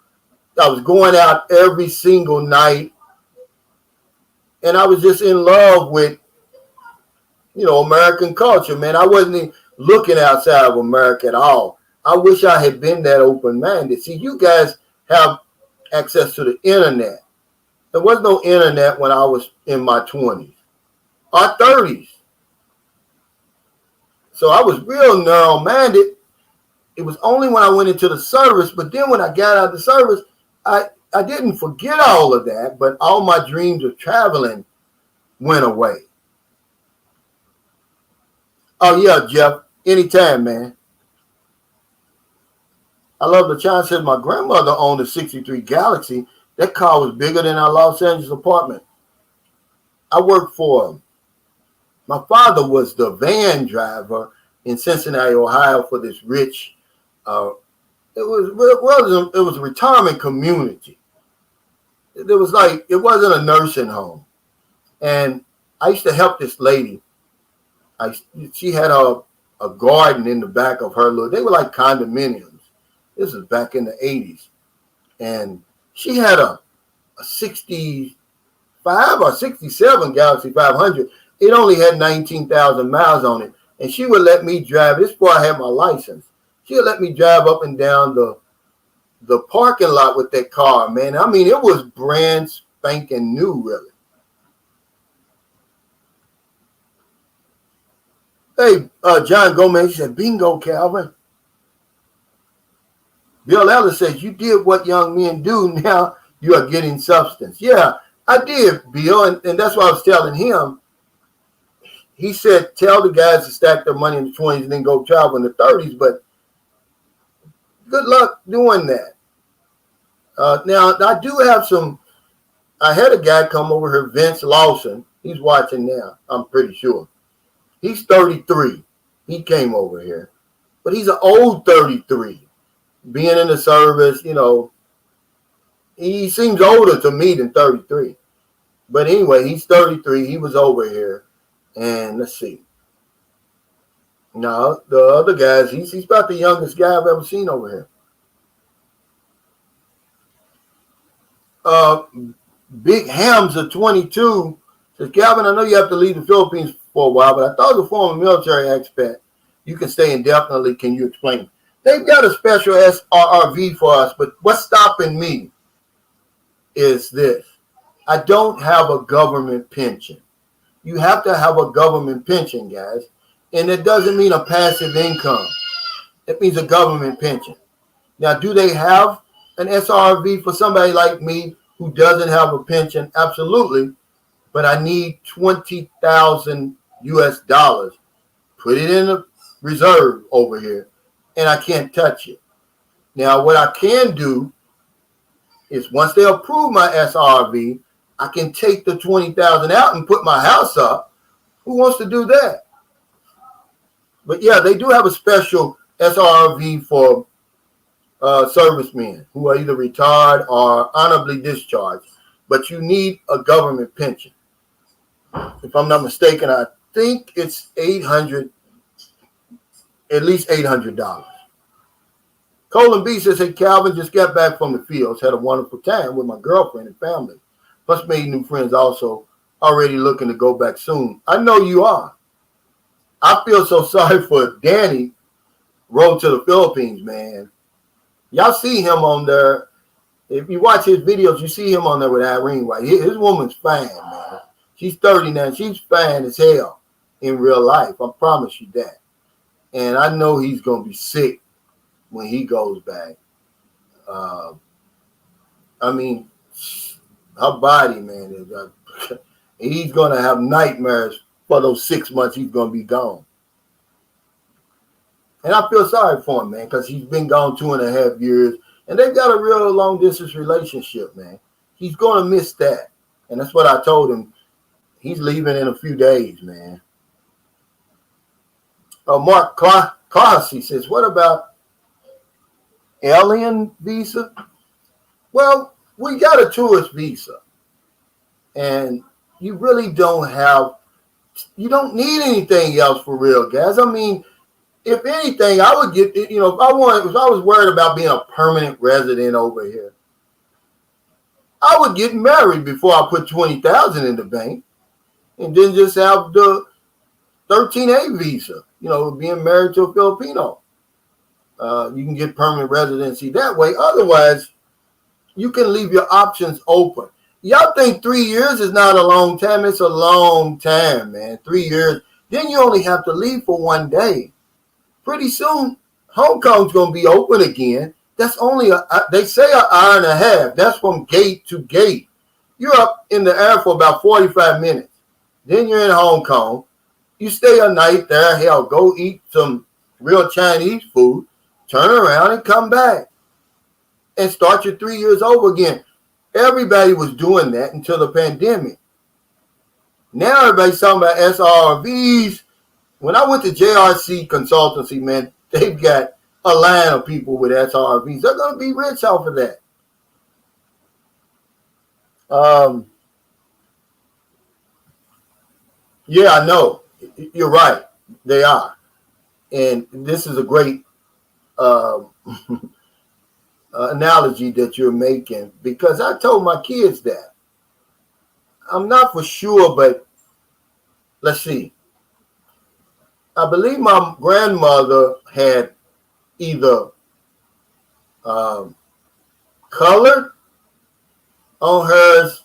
I was going out every single night, and I was just in love with, American culture, man. I wasn't even looking outside of America at all. I wish I had been that open-minded. See, you guys have access to the internet. There was no internet when I was in my 20s or 30s. So I was real narrow-minded. It was only when I went into the service, but then when I got out of the service, I didn't forget all of that, but all my dreams of traveling went away. Oh, yeah, Jeff. Anytime, man. I love the chance. Says my grandmother owned a 63 Galaxy. That car was bigger than our Los Angeles apartment. I worked for him. My father was the van driver in Cincinnati, Ohio for this rich, it was a retirement community. It wasn't a nursing home. And I used to help this lady. She had a garden in the back of her they were like condominiums. This was back in the 80s. And she had a 65 or 67 Galaxy 500. It only had 19,000 miles on it. And she would let me drive. This before I had my license. She would let me drive up and down the parking lot with that car, man. I mean, it was brand spanking new, really. Hey, John Gomez said, bingo, Calvin. Bill Ellis says, you did what young men do. Now you are getting substance. Yeah, I did, Bill. And that's what I was telling him. He said, tell the guys to stack their money in the 20s and then go travel in the 30s. But good luck doing that. Now, I do have I had a guy come over here, Vince Lawson. He's watching now, I'm pretty sure. He's 33. He came over here. But he's an old 33. Being in the service, he seems older to me than 33. But anyway, he's 33. He was over here. And let's see. Now, the other guys, he's about the youngest guy I've ever seen over here. Big Hamza 22 says, Calvin, I know you have to leave the Philippines for a while, but I thought as a former military expat, you can stay indefinitely. Can you explain? They've got a special SRRV for us, but what's stopping me is this. I don't have a government pension. You have to have a government pension, guys. And it doesn't mean a passive income. It means a government pension. Now, do they have an SRV for somebody like me who doesn't have a pension? Absolutely. But I need $20,000 US. Put it in a reserve over here, and I can't touch it. Now, what I can do is once they approve my SRV, I can take the $20,000 out and put my house up. Who wants to do that? But yeah, they do have a special SRV for servicemen who are either retired or honorably discharged. But you need a government pension. If I'm not mistaken, I think it's $800, at least $800. Colin B says, hey, Calvin, just got back from the fields. Had a wonderful time with my girlfriend and family. Plus made new friends also. Already looking to go back soon. I know you are. I feel so sorry for Danny. Road to the Philippines, man. Y'all see him on there. If you watch his videos, you see him on there with Irene White. His woman's fine, man. She's 39. She's fine as hell in real life. I promise you that. And I know he's going to be sick when he goes back. I mean, her body, man, he's going to have nightmares for those 6 months he's going to be gone. And I feel sorry for him, man, because he's been gone 2.5 years. And they've got a real long-distance relationship, man. He's going to miss that. And that's what I told him. He's leaving in a few days, man. Mark Clarcy says, what about alien visa? Well, we got a tourist visa. And you really don't need anything else for real, guys. I mean, if anything, I would get, if I was worried about being a permanent resident over here, I would get married before I put $20,000 in the bank and then just have the 13A visa, being married to a Filipino. You can get permanent residency that way. Otherwise, you can leave your options open. Y'all think 3 years is not a long time? It's a long time, man. 3 years. Then you only have to leave for 1 day. Pretty soon, Hong Kong's going to be open again. That's only, they say an hour and a half. That's from gate to gate. You're up in the air for about 45 minutes. Then you're in Hong Kong. You stay a night there. Hell, go eat some real Chinese food. Turn around and come back. And start your 3 years over again. Everybody was doing that until the pandemic. Now everybody's talking about SRVs. When I went to JRC Consultancy, man, they've got a line of people with SRVs. They're going to be rich off of that. Yeah, I know. You're right. They are. And this is a great analogy that you're making, because I told my kids that. I'm not for sure, but let's see. I believe my grandmother had either colored on hers.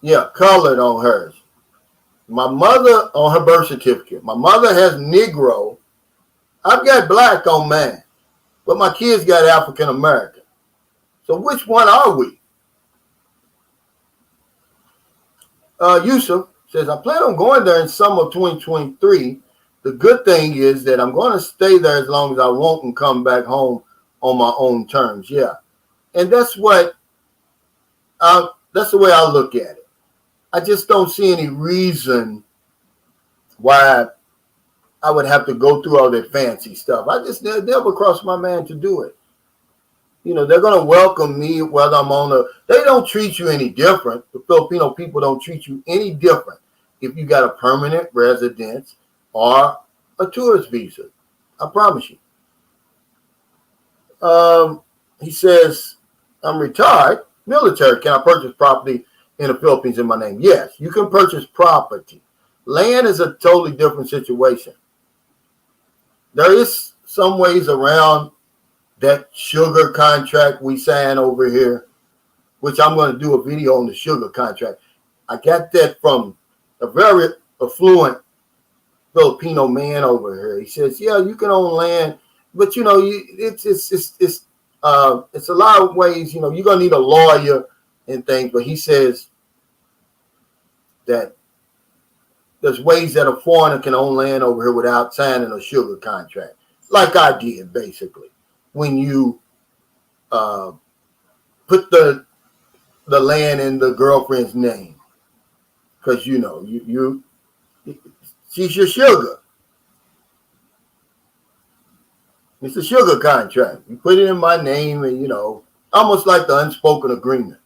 Yeah, colored on hers. My mother on her birth certificate. My mother has Negro. I've got black on mine, but my kids got African American. So which one are we? Yusuf says, I plan on going there in summer of 2023. The good thing is that I'm going to stay there as long as I want and come back home on my own terms. Yeah. And that's the way I look at it. I just don't see any reason why I would have to go through all that fancy stuff. Never crossed my mind to do it. They're going to welcome me whether I'm they don't treat you any different. The Filipino people don't treat you any different if you got a permanent residence or a tourist visa. I promise you. He says, I'm retired, military. Can I purchase property in the Philippines in my name? Yes, you can purchase property. Land is a totally different situation. There is some ways around that sugar contract we sign over here, which I'm going to do a video on the sugar contract. I got that from a very affluent Filipino man over here. He says, yeah, you can own land, but it's a lot of ways, you're going to need a lawyer and things, but he says that there's ways that a foreigner can own land over here without signing a sugar contract, like I did, basically. When you put the land in the girlfriend's name, because she's your sugar. It's a sugar contract. You put it in my name, and almost like the unspoken agreement.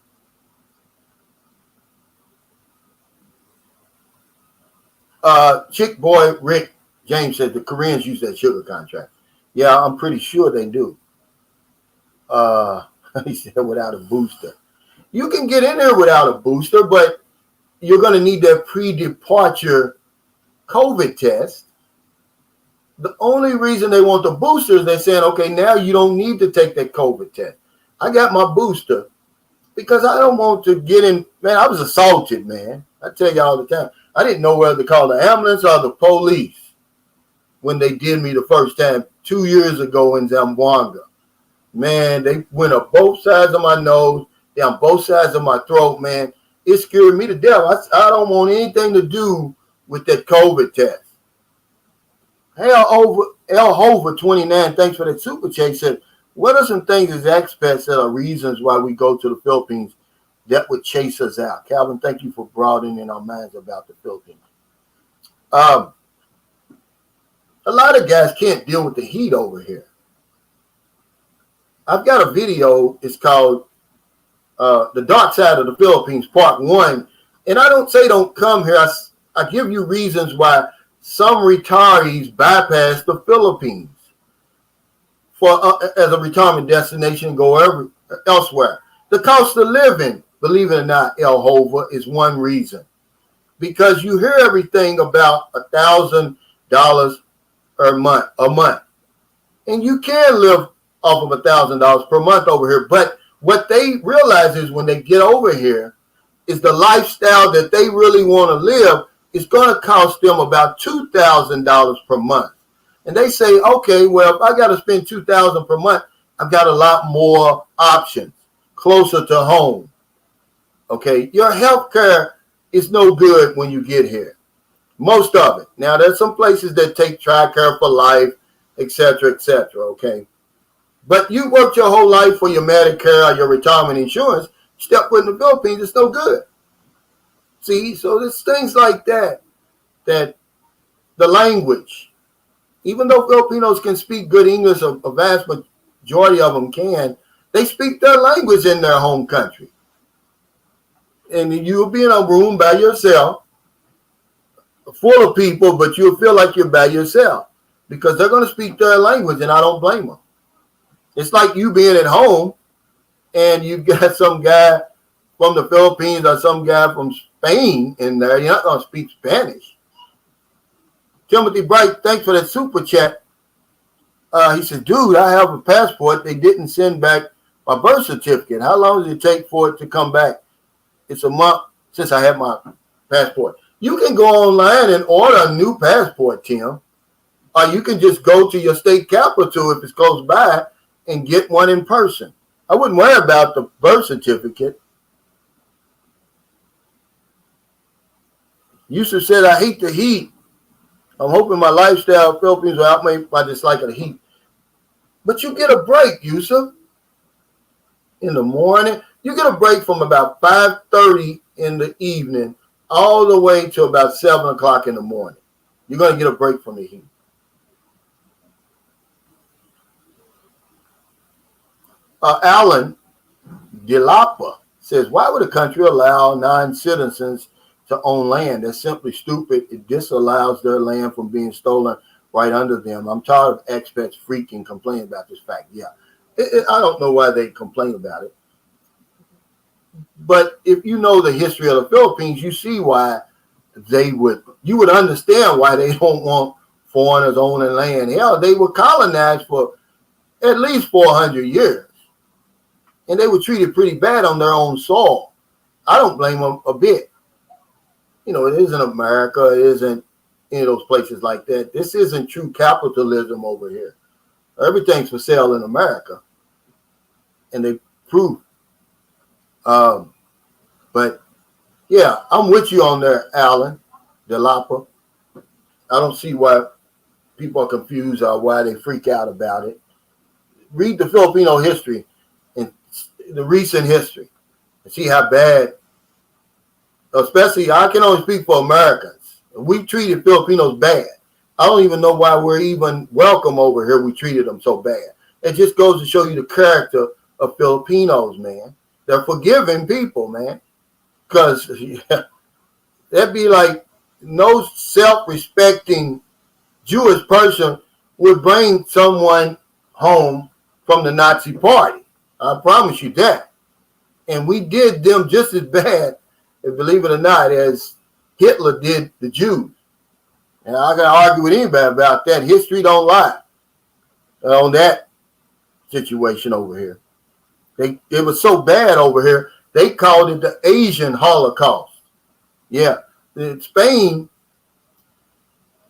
Chick boy Rick James said the Koreans use that sugar contract. Yeah, I'm pretty sure they do. He said without a booster. You can get in there without a booster, but you're going to need that pre-departure COVID test. The only reason they want the booster is they're saying, okay, now you don't need to take that COVID test. I got my booster because I don't want to get in. Man, I was assaulted, man. I tell you all the time. I didn't know whether to call the ambulance or the police when they did me the first time 2 years ago in Zamboanga. Man, they went up both sides of my nose, down both sides of my throat, man. It scared me to death. I don't want anything to do with that COVID test. El Hover 29, thanks for that super chat. Said, what are some things as expats that are reasons why we go to the Philippines that would chase us out? Calvin, thank you for broadening our minds about the Philippines. A lot of guys can't deal with the heat over here. I've got a video. It's called The Dark Side of the Philippines, Part 1. And I don't say don't come here. I give you reasons why some retirees bypass the Philippines for as a retirement destination and go elsewhere. The cost of living, believe it or not, El Hover, is one reason. Because you hear everything about $1,000 a month. And you can live off of $1,000 per month over here. But what they realize is when they get over here is the lifestyle that they really want to live is going to cost them about $2,000 per month. And they say, okay, well, if I got to spend $2,000 per month, I've got a lot more options closer to home. Okay, your health care is no good when you get here. Most of it. Now, there's some places that take TRICARE for life, etc., okay? But you worked your whole life for your Medicare or your retirement insurance, step foot in the Philippines, it's no good. See, so there's things like that the language, even though Filipinos can speak good English, a vast majority of them can, they speak their language in their home country. And you'll be in a room by yourself, full of people, but you'll feel like you're by yourself because they're going to speak their language, and I don't blame them. It's like you being at home and you've got some guy from the Philippines or some guy from Spain in there. You're not going to speak Spanish. Timothy Bright, thanks for that super chat. He said, dude, I have a passport. They didn't send back my birth certificate. How long does it take for it to come back? It's a month since I have my passport. You can go online and order a new passport, Tim. Or you can just go to your state capital if it's close by and get one in person. I wouldn't worry about the birth certificate. Yusuf said, I hate the heat. I'm hoping my lifestyle Philippines will outweigh my dislike of the heat. But you get a break, Yusuf. In the morning, you get a break from about 5:30 in the evening all the way to about 7 o'clock in the morning. You're going to get a break from the heat. Alan Dilapa says, why would a country allow non-citizens to own land? That's simply stupid. It disallows their land from being stolen right under them. I'm tired of expats freaking complaining about this fact. Yeah, I don't know why they complain about it. But if you know the history of the Philippines, you see why you would understand why they don't want foreigners owning land. Hell, they were colonized for at least 400 years. And they were treated pretty bad on their own soil. I don't blame them a bit. You know, it isn't America. It isn't any of those places like that. This isn't true capitalism over here. Everything's for sale in America. And they prove. But, yeah, I'm with you on there, Alan Delapa. I don't see why people are confused or why they freak out about it. Read the Filipino history and the recent history and see how bad, especially, I can only speak for Americans. We treated Filipinos bad. I don't even know why we're even welcome over here. We treated them so bad. It just goes to show you the character of Filipinos, man. They're forgiving people, man. Because that'd be like no self-respecting Jewish person would bring someone home from the Nazi party. I promise you that. And we did them just as bad, believe it or not, as Hitler did the Jews. And I got to argue with anybody about that. History don't lie on that situation over here. It was so bad over here, they called it the Asian Holocaust. Yeah. Spain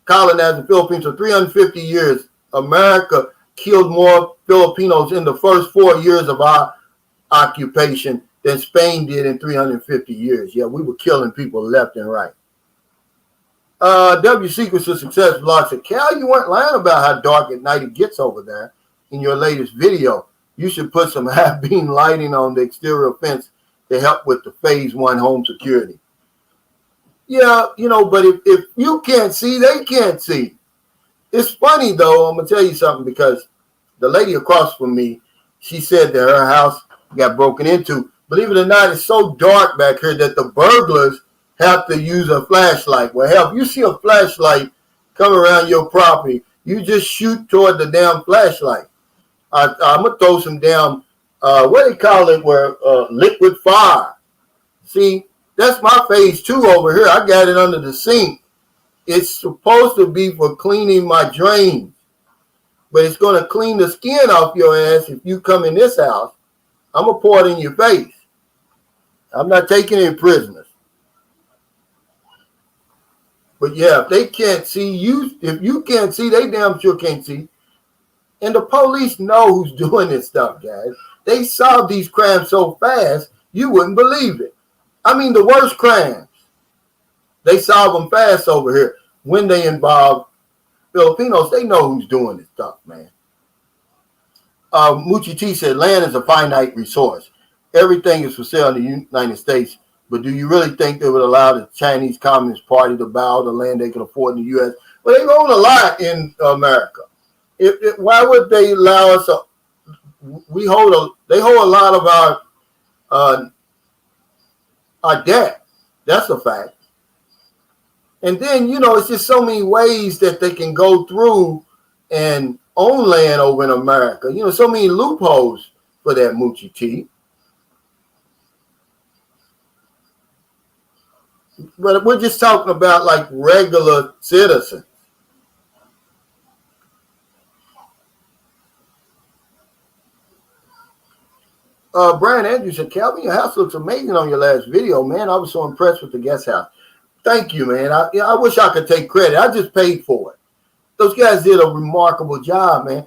colonized the Philippines for 350 years. America killed more Filipinos in the first 4 years of our occupation than Spain did in 350 years. Yeah, we were killing people left and right. W Secrets of Success Vlog said, Cal, you weren't lying about how dark at night it gets over there in your latest video. You should put some high beam lighting on the exterior fence to help with the phase 1 home security. Yeah, but if you can't see, they can't see. It's funny, though. I'm going to tell you something, because the lady across from me, she said that her house got broken into. Believe it or not, it's so dark back here that the burglars have to use a flashlight. Well, hell, if you see a flashlight come around your property, you just shoot toward the damn flashlight. I'm going to throw some damn, what do they call it, where liquid fire. See, that's my phase 2 over here. I got it under the sink. It's supposed to be for cleaning my drains, but it's going to clean the skin off your ass if you come in this house. I'm going to pour it in your face. I'm not taking any prisoners. But yeah, if they can't see you, if you can't see, they damn sure can't see. And the police know who's doing this stuff, guys. They solve these crimes so fast, you wouldn't believe it. I mean, the worst crimes, they solve them fast over here. When they involve Filipinos, they know who's doing this stuff, man. Muchi T said, land is a finite resource. Everything is for sale in the United States. But do you really think they would allow the Chinese Communist Party to buy the land they can afford in the U.S.? Well, they own a lot in America. Why would they allow us? They hold a lot of our debt. That's a fact. And then, it's just so many ways that they can go through and own land over in America. So many loopholes for that, Moochie T. But we're just talking about like regular citizens. Brian Andrews said, Calvin, your house looks amazing on your last video, man. I was so impressed with the guest house. Thank you, man. I wish I could take credit. I just paid for it. Those guys did a remarkable job, man.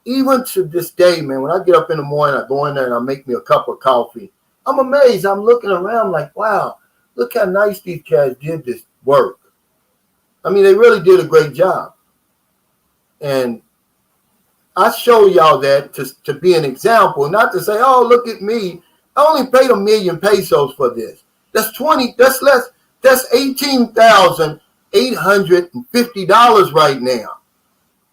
Even to this day, man, when I get up in the morning, I go in there and I make me a cup of coffee. I'm amazed. I'm looking around like, wow, look how nice these guys did this work. I mean, they really did a great job. And I show y'all that to be an example, not to say, oh, look at me. I only paid $1 million pesos for this. That's $18,850 right now,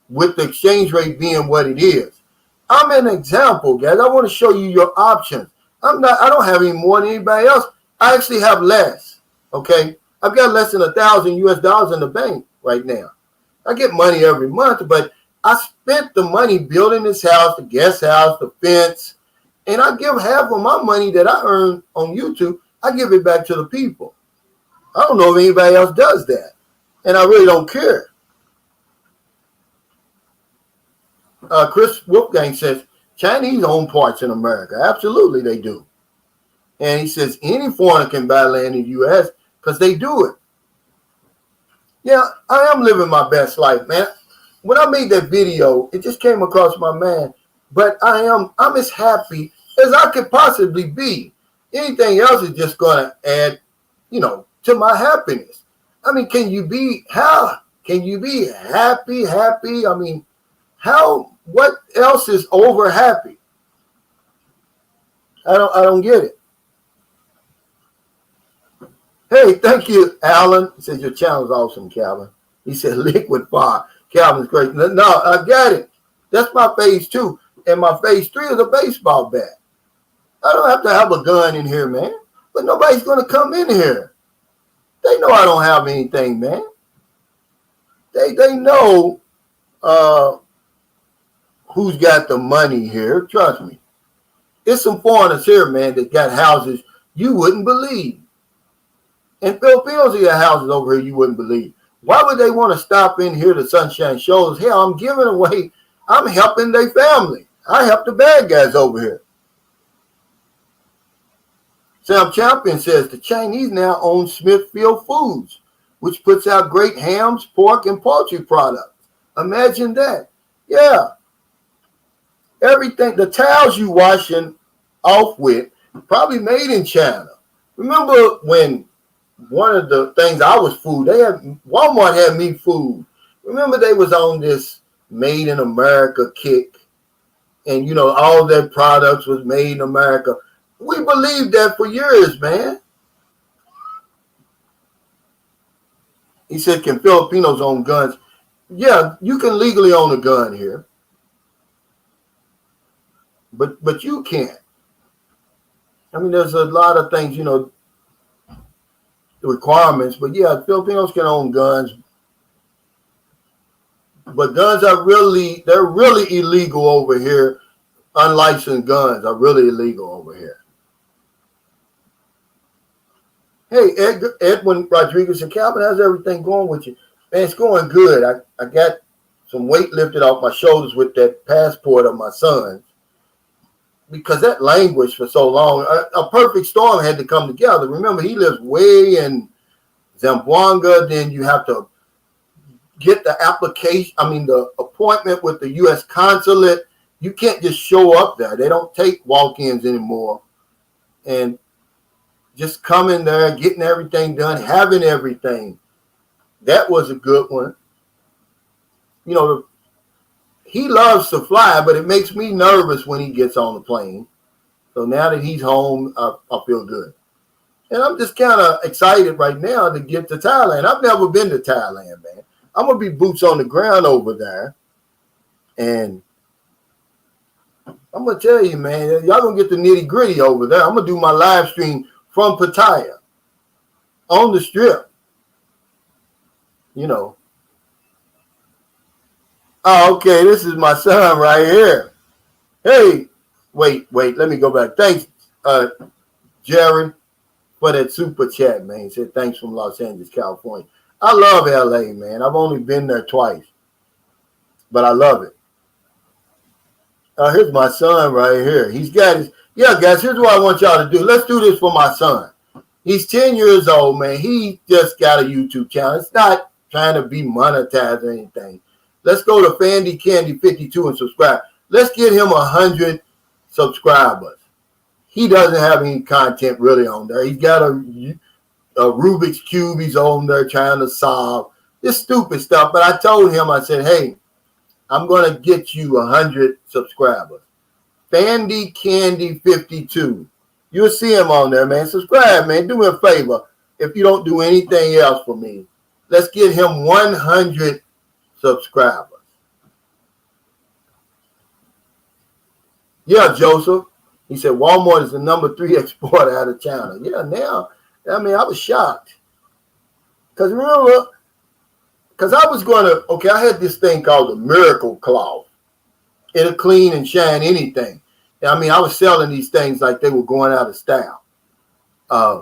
with the exchange rate being what it is. I'm an example, guys. I want to show you your options. I don't have any more than anybody else. I actually have less. Okay. I've got less than $1,000 in the bank right now. I get money every month, but I spent the money building this house, the guest house, the fence, and I give half of my money that I earn on YouTube, I give it back to the people. I don't know if anybody else does that, and I really don't care. Chris Wolfgang says, Chinese own parts in America. Absolutely, they do. And he says, any foreigner can buy land in the U.S. because they do it. Yeah, I am living my best life, man. When I made that video, it just came across my mind. But I'm as happy as I could possibly be. Anything else is just going to add, to my happiness. I mean, can you be happy? I mean, what else is over happy? I don't get it. Hey, thank you, Alan. He says, your channel is awesome, Calvin. He said, liquid fire. Calvin's great. No, I got it. That's my phase 2. And my phase 3 is a baseball bat. I don't have to have a gun in here, man. But nobody's going to come in here. They know I don't have anything, man. They know who's got the money here. Trust me. There's some foreigners here, man, that got houses you wouldn't believe. And Filipinos got houses over here you wouldn't believe. Why would they want to stop in here to Sunshine Shows? Hell, I'm giving away. I'm helping their family. I help the bad guys over here. Sam Champion says the Chinese now own Smithfield Foods, which puts out great hams, pork, and poultry products. Imagine that. Yeah. Everything, the towels you washing off with, probably made in China. Remember when one of the things I was food. Walmart had me food. Remember they was on this Made in America kick, and you know all their products was made in America. We believed that for years, man. He said, "Can Filipinos own guns?" Yeah, you can legally own a gun here, but you can't. I mean, there's a lot of things, you know, the requirements, but yeah, Filipinos can own guns. But guns are they're really illegal over here. Unlicensed guns are really illegal over here. Hey, Edwin Rodriguez and Calvin, how's everything going with you? Man, it's going good. I got some weight lifted off my shoulders with that passport of my son's, because that languished for so long. A perfect storm had to come together. Remember, he lives way in Zamboanga. Then you have to get the application, the appointment with the U.S. consulate. You can't just show up there. They don't take walk-ins anymore. And just coming there, getting everything done, having everything. That was a good one. You know, he loves to fly, but it makes me nervous when he gets on the plane. So now that he's home, I feel good. And I'm just kind of excited right now to get to Thailand. I've never been to Thailand, man. I'm going to be boots on the ground over there. And I'm going to tell you, man, y'all going to get the nitty-gritty over there. I'm going to do my live stream from Pattaya on the strip. You know. Oh, okay, this is my son right here. Hey, wait, let me go back. Thanks, Jerry, for that super chat, man. He said thanks from Los Angeles, California. I love LA, man. I've only been there twice, but I love it. Here's my son right here. He's got his, yeah, guys, here's what I want y'all to do. Let's do this for my son. He's 10 years old, man. He just got a YouTube channel. It's not trying to be monetized or anything. Let's go to Fandy Candy 52 and subscribe. Let's get him 100 subscribers. He doesn't have any content really on there. He's got a Rubik's Cube he's on there trying to solve. This stupid stuff. But I told him, I said, hey, I'm going to get you 100 subscribers. Fandy Candy 52. You'll see him on there, man. Subscribe, man. Do me a favor. If you don't do anything else for me, let's get him 100 subscribers. Yeah, Joseph. He said Walmart is the number 3 exporter out of China. Yeah, now, I was shocked. Because remember, I was going to, I had this thing called the Miracle Cloth. It'll clean and shine anything. I was selling these things like they were going out of style. I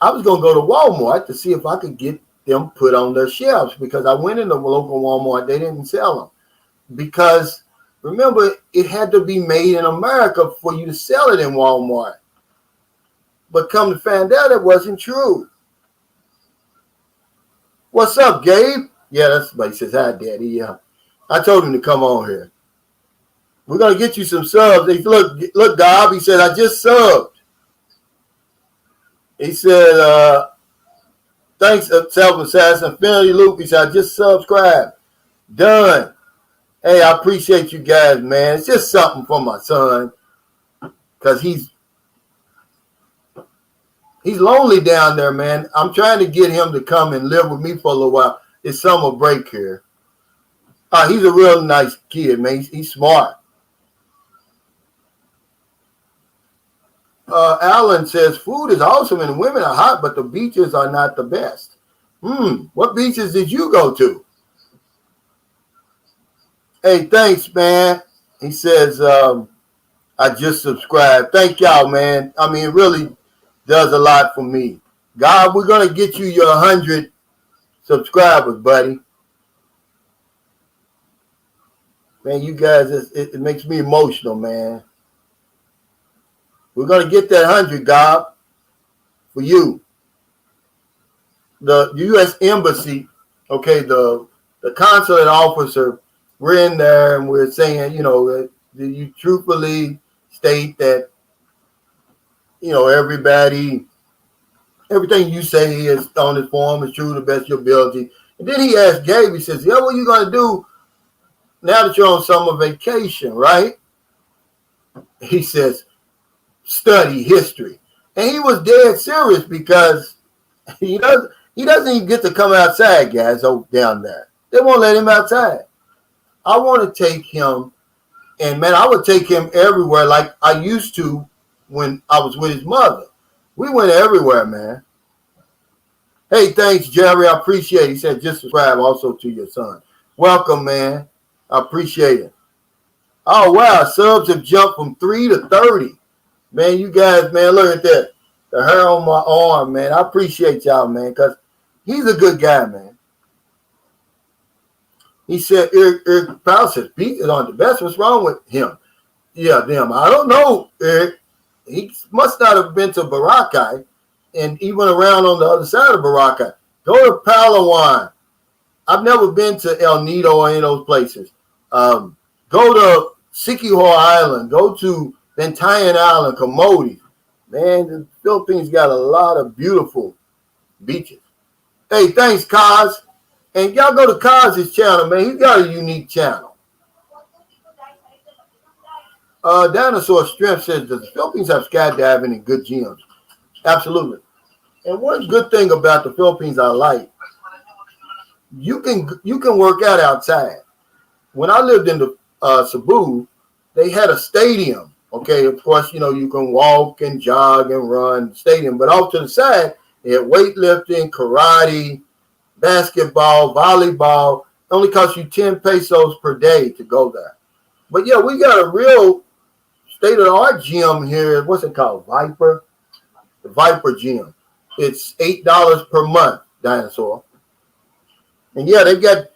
was going to go to Walmart to see if I could get them put on their shelves, because I went into the local Walmart. They didn't sell them. Because, remember, it had to be made in America for you to sell it in Walmart. But come to find out, it wasn't true. What's up, Gabe? Yeah, that's somebody says, hi, Daddy. Yeah. I told him to come on here. We're going to get you some subs. He, look, Gob, he said, I just subbed. He said, thanks, Self-Assassin. Infinity Loop, he said, I just subscribed. Done. Hey, I appreciate you guys, man. It's just something for my son, because he's lonely down there, man. I'm trying to get him to come and live with me for a little while. It's summer break here. He's a real nice kid, man. He's smart. Alan says, food is awesome and women are hot, but the beaches are not the best. What beaches did you go to? Hey, thanks, man. He says, I just subscribed. Thank y'all, man. It really does a lot for me. God, we're going to get you your 100 subscribers, buddy. Man, you guys, it makes me emotional, man. We're going to get that 100, God, for you. The U.S. Embassy, the consulate officer, we're in there and we're saying, do you truthfully state that, you know, everything you say is on this form is true to the best of your ability. And then he asked Gabe, he says, yeah, what are you going to do now that you're on summer vacation, right? He says, study history. And he was dead serious because he doesn't even get to come outside, guys, down there. They won't let him outside. I want to take him, and man, I would take him everywhere like I used to when I was with his mother. We went everywhere, man. Hey, thanks, Jerry. I appreciate it. He said, just subscribe also to your son. Welcome, man. I appreciate it. Oh, wow. Subs have jumped from 3 to 30. Man, you guys, man, look at that. The hair on my arm, man. I appreciate y'all, man, because he's a good guy, man. He said, Eric Powell says, Pete is on the best. What's wrong with him? Yeah, them. I don't know, Eric. He must not have been to Boracay and even around on the other side of Boracay. Go to Palawan. I've never been to El Nido or any of those places. Go to Siquijor Island. Go to Bantayan Island, Camotes. Man, the Philippines got a lot of beautiful beaches. Hey, thanks, Kaz. And y'all go to Kaz's channel, man. He's got a unique channel. Dinosaur Strength says, does the Philippines have skydiving and good gyms? Absolutely. And one good thing about the Philippines I like, you can work out outside. When I lived in the Cebu, they had a stadium. Okay, of course, you know, you can walk and jog and run stadium, but off to the side, they had weightlifting, karate, basketball, volleyball. It only costs you 10 pesos per day to go there. But yeah, we got a real state-of-the-art gym here. What's it called? Viper? The Viper Gym. It's $8 per month, Dinosaur. And yeah, they've got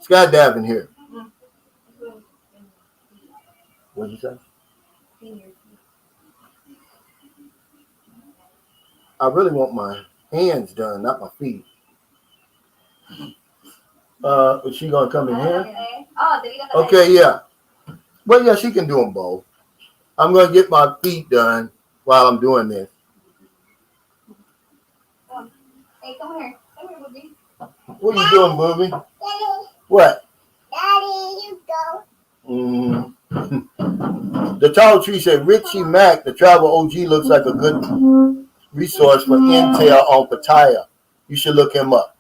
skydiving here. What did you say? I really want my hands done, not my feet. Is she gonna come in here? Okay, yeah. Well, yeah, she can do them both. I'm gonna get my feet done while I'm doing this. Hey, come here. Come here, Booby. What are you doing, Booby? Daddy. What? Daddy, you go. Mm-hmm. The Tall Tree said, Richie Mack, the travel OG, looks like a good resource for intel on Pattaya. You should look him up.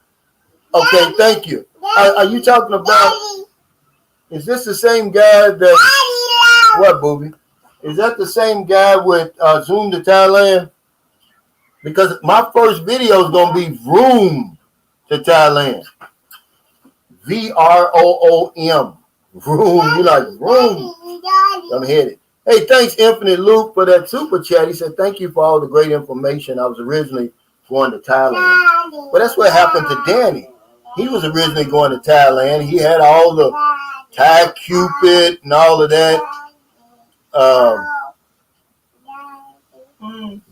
Okay, thank you. Are you talking about, is this the same guy that, what, Booby? Is that the same guy with Zoom to Thailand? Because my first video is going to be Vroom to Thailand. VROOM. Vroom. You like Vroom. I'm headed. Hey, thanks, Infinite Luke, for that super chat. He said, thank you for all the great information. I was originally going to Thailand. But that's what happened to Danny. He was originally going to Thailand. He had all the Thai Cupid and all of that.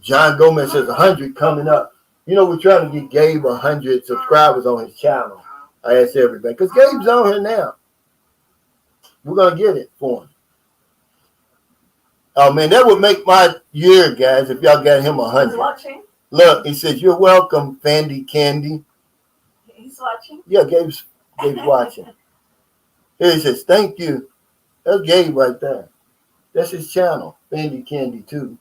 John Gomez says 100 coming up. You know, we're trying to get Gabe 100 subscribers on his channel. I asked everybody. Because Gabe's on here now. We're going to get it for him. Oh, man, that would make my year, guys, if y'all got him 100. Watching? Look, he says, you're welcome, Fandy Candy. He's watching? Yeah, Gabe's watching. Here he says, thank you. That's Gabe right there. That's his channel, Fandy Candy, too.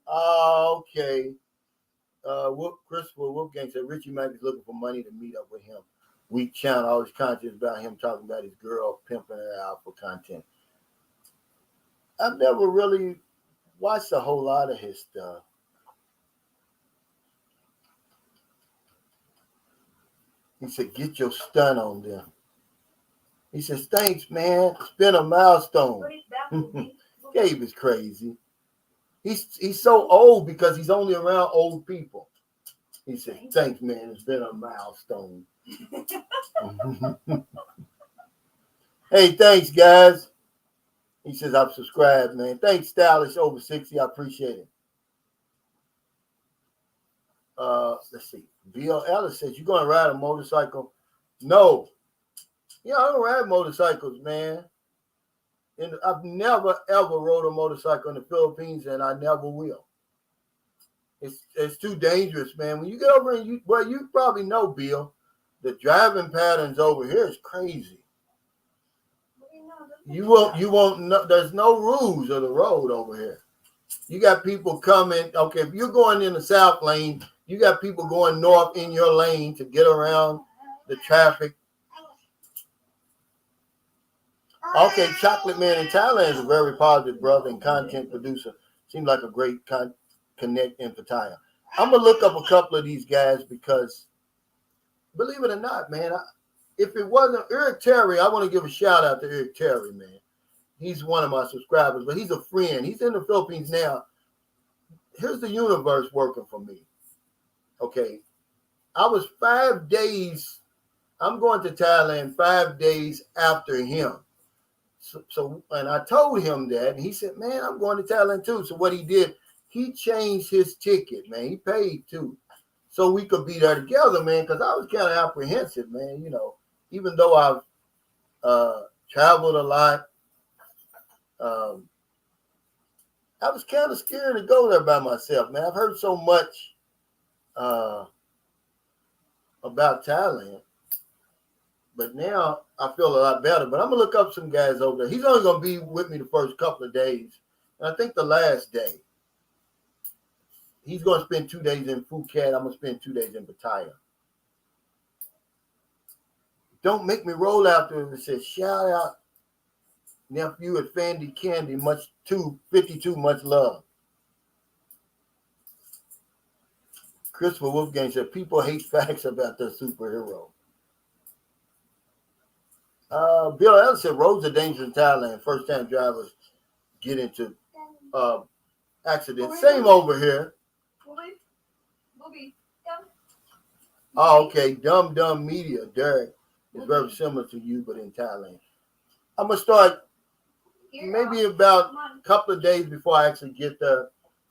Okay. Christopher Wolfgang said, Richie Mack is looking for money to meet up with him. Weak channel, always conscious about him talking about his girl, pimping her out for content. I've never really watched a whole lot of his stuff. He said, get your stun on them. He says, thanks, man. It's been a milestone. Gabe is crazy. He's so old because he's only around old people. He said, thanks, man. It's been a milestone. Hey, thanks, guys. He says, I've subscribed, man. Thanks, Stylish over 60. I appreciate it. Let's see. Bill Ellis says, you going to ride a motorcycle? No. Yeah, I don't ride motorcycles, man. And I've never ever rode a motorcycle in the Philippines, and I never will. It's too dangerous, man. When you get over and you probably know, Bill, the driving patterns over here is crazy. You won't know. There's no rules of the road over here. You got people coming. Okay, if you're going in the south lane, you got people going north in your lane to get around the traffic. Okay, Chocolate Man in Thailand is a very positive brother and content producer. Seems like a great connect in Pattaya. I'm going to look up a couple of these guys because, believe it or not, man, if it wasn't Eric Terry, I want to give a shout out to Eric Terry, man. He's one of my subscribers, but he's a friend. He's in the Philippines now. Here's the universe working for me. Okay, I was 5 days. I'm going to Thailand 5 days after him. So and I told him that, and he said, man, I'm going to Thailand too. So what he did, he changed his ticket, man. He paid too. So we could be there together, man, because I was kind of apprehensive, man. You know, even though I've traveled a lot, I was kind of scared to go there by myself, man. I've heard so much about Thailand. But now I feel a lot better. But I'm going to look up some guys over there. He's only going to be with me the first couple of days. And I think the last day, he's going to spend 2 days in Phuket. I'm going to spend 2 days in Pattaya. Don't make me roll out there and say, shout out nephew at Fandy Candy, 52, much love. Christopher Wolfgang said, people hate facts about their superhero. Bill Ellis said, roads are dangerous in Thailand. First-time drivers get into accidents. Same over here. Oh, okay. Dumb Media. Derek is very similar to you, but in Thailand. I'm going to start maybe about a couple of days before I actually get there.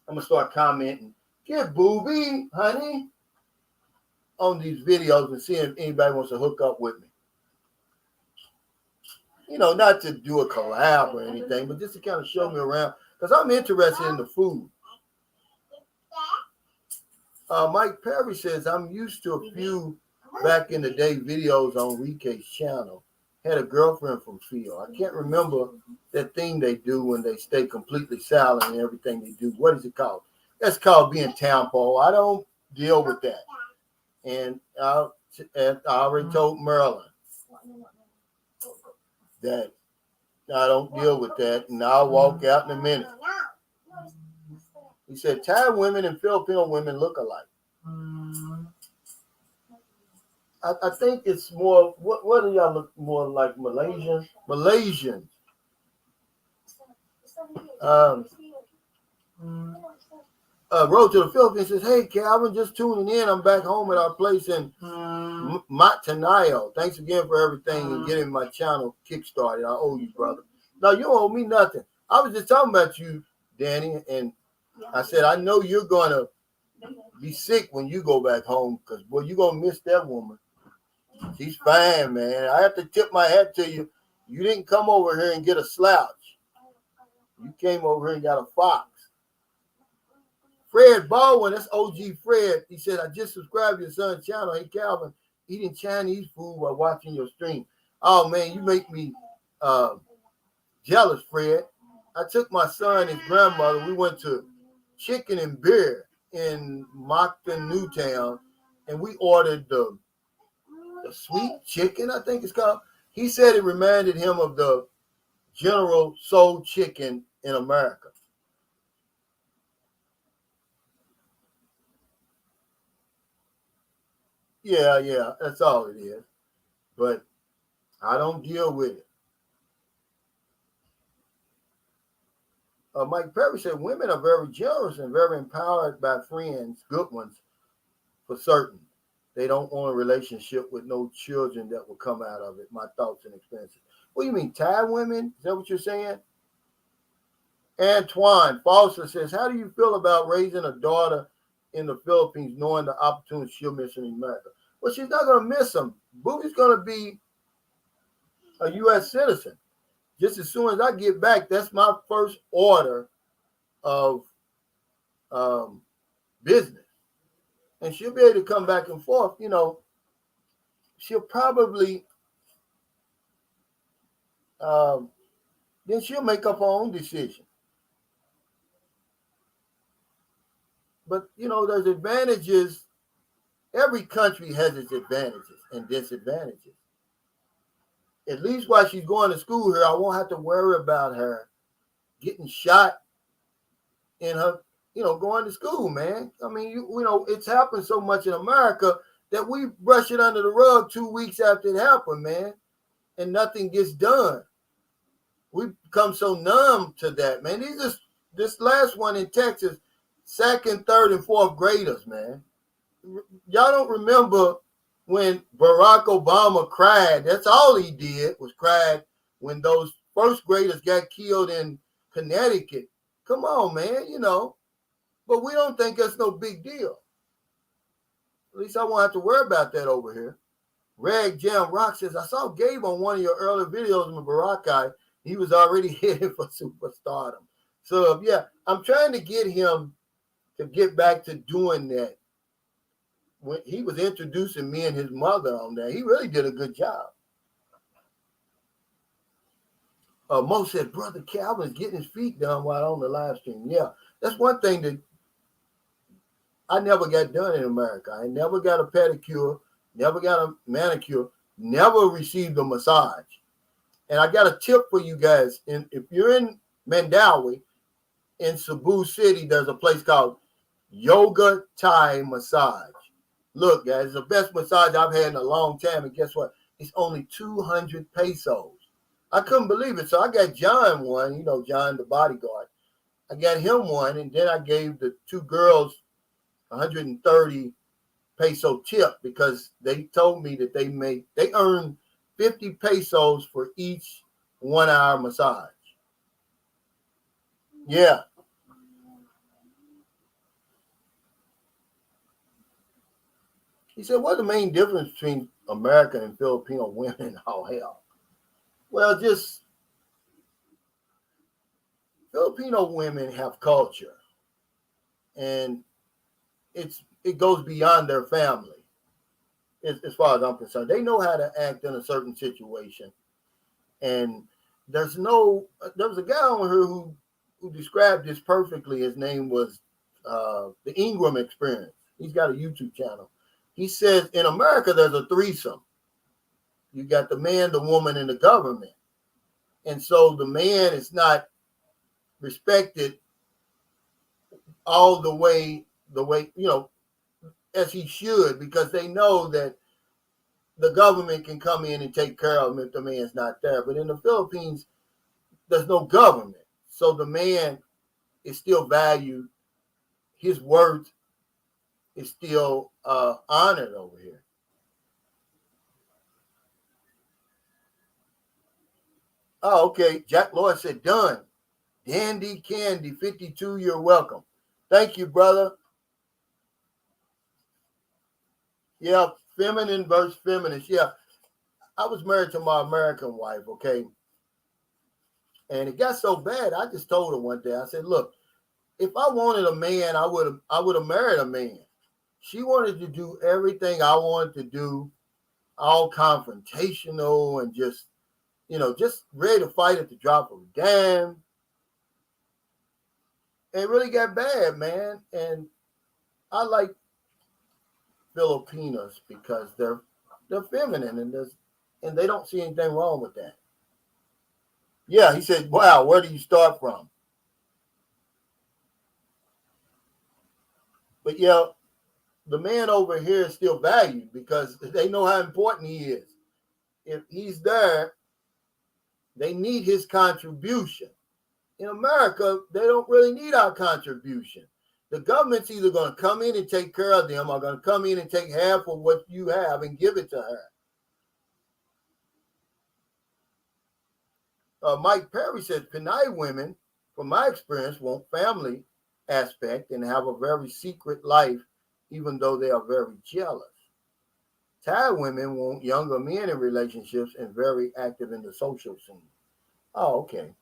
I'm going to start commenting. Get booby, honey, on these videos and see if anybody wants to hook up with me. You know, not to do a collab or anything, but just to kind of show me around. Because I'm interested in the food. Mike Perry says, I'm used to a few back in the day videos on Rike's channel. Had a girlfriend from Phil. I can't remember that thing they do when they stay completely silent in everything they do. What is it called? That's called being tampo. I don't deal with that. And I already told Merlin that I don't deal with that, and I'll walk out in a minute. He said, Thai women and Filipino women look alike. I think it's more, what do y'all look more like, Malaysian? Malaysian. Road to the Philippines says, hey, Calvin, just tuning in. I'm back home at our place in Matanayo. Thanks again for everything and getting my channel kickstarted. I owe you, brother. No, you don't owe me nothing. I was just talking about you, Danny, and I said, I know you're going to be sick when you go back home because, boy, you're going to miss that woman. She's fine, man. I have to tip my hat to you. You didn't come over here and get a slouch. You came over here and got a fox. Fred Baldwin, that's OG Fred. He said, I just subscribed to your son's channel. Hey, Calvin, eating Chinese food while watching your stream. Oh, man, you make me jealous, Fred. I took my son and his grandmother. We went to Chicken and Beer in Moncton, Newtown, and we ordered the sweet chicken, I think it's called. He said it reminded him of the General Soul Chicken in America. Yeah, that's all it is. But I don't deal with it. Mike Perry said, women are very generous and very empowered by friends, good ones, for certain. They don't want a relationship with no children that will come out of it. My thoughts and experiences. What do you mean, Thai women? Is that what you're saying? Antoine Foster says, how do you feel about raising a daughter in the Philippines knowing the opportunities she'll miss in America? Well, she's not going to miss them. Boobie's going to be a U.S. citizen. Just as soon as I get back, that's my first order of business. And she'll be able to come back and forth. You know, she'll probably, then she'll make up her own decision. But, you know, there's advantages. Every country has its advantages and disadvantages. At least while she's going to school here, I won't have to worry about her getting shot in her, you know, going to school, man. I mean, you know, it's happened so much in America that we brush it under the rug 2 weeks after it happened, man, and nothing gets done. We've become so numb to that, man. This last one in Texas, second, third, and fourth graders, man. Y'all don't remember when Barack Obama cried. That's all he did was cried when those first graders got killed in Connecticut. Come on, man, you know. But we don't think that's no big deal. At least I won't have to worry about that over here. Rag Jam Rock says, I saw Gabe on one of your earlier videos with Barack. He was already headed for superstardom. So, yeah, I'm trying to get him to get back to doing that. When he was introducing me and his mother on that, he really did a good job. Mo said, Brother Calvin's getting his feet done while on the live stream. Yeah, that's one thing that I never got done in America. I never got a pedicure, never got a manicure, never received a massage. And I got a tip for you guys. If you're in Mandawi, in Cebu City, there's a place called Yoga Thai Massage. Look, guys, it's the best massage I've had in a long time. And guess what? It's only 200 pesos. I couldn't believe it. So I got John one, you know, John, the bodyguard. I got him one. And then I gave the two girls 130 peso tip because they told me that they earn 50 pesos for each 1 hour massage. Yeah. He said, what's the main difference between American and Filipino women? Oh, hell. Well, just Filipino women have culture. And it goes beyond their family, as far as I'm concerned. They know how to act in a certain situation. And there was a guy on here who described this perfectly. His name was the Ingram Experience. He's got a YouTube channel. He says in America, there's a threesome. You got the man, the woman, and the government. And so the man is not respected all the way, you know, as he should, because they know that the government can come in and take care of him if the man's not there. But in the Philippines, there's no government. So the man is still valued. His worth is still honored over here. Oh, okay. Jack Lloyd said, done. Dandy Candy, 52, you're welcome. Thank you, brother. Yeah, feminine versus feminist. Yeah, I was married to my American wife, okay? And it got so bad, I just told her one day, I said, look, if I wanted a man, I would have married a man. She wanted to do everything I wanted to do, all confrontational and just, you know, just ready to fight at the drop of a dime. It really got bad, man. And I like Filipinos because they're feminine and they don't see anything wrong with that. Yeah, he said, wow, where do you start from? But yeah, the man over here is still valued because they know how important he is. If he's there, they need his contribution. In America, they don't really need our contribution. The government's either going to come in and take care of them or going to come in and take half of what you have and give it to her. Mike Perry says, Pinay women, from my experience, want family aspect and have a very secret life, even though they are very jealous. Thai women want younger men in relationships and very active in the social scene. Oh, okay.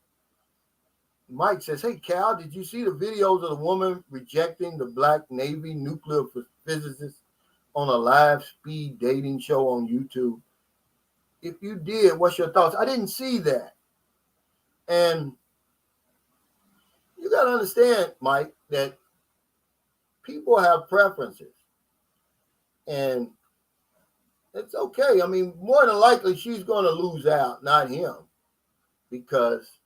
Mike says, hey, Cal, did you see the videos of the woman rejecting the Black Navy nuclear physicist on a live speed dating show on YouTube? If you did, what's your thoughts? I didn't see that. And you got to understand, Mike, that people have preferences. And it's okay. I mean, more than likely, she's going to lose out, not him. Because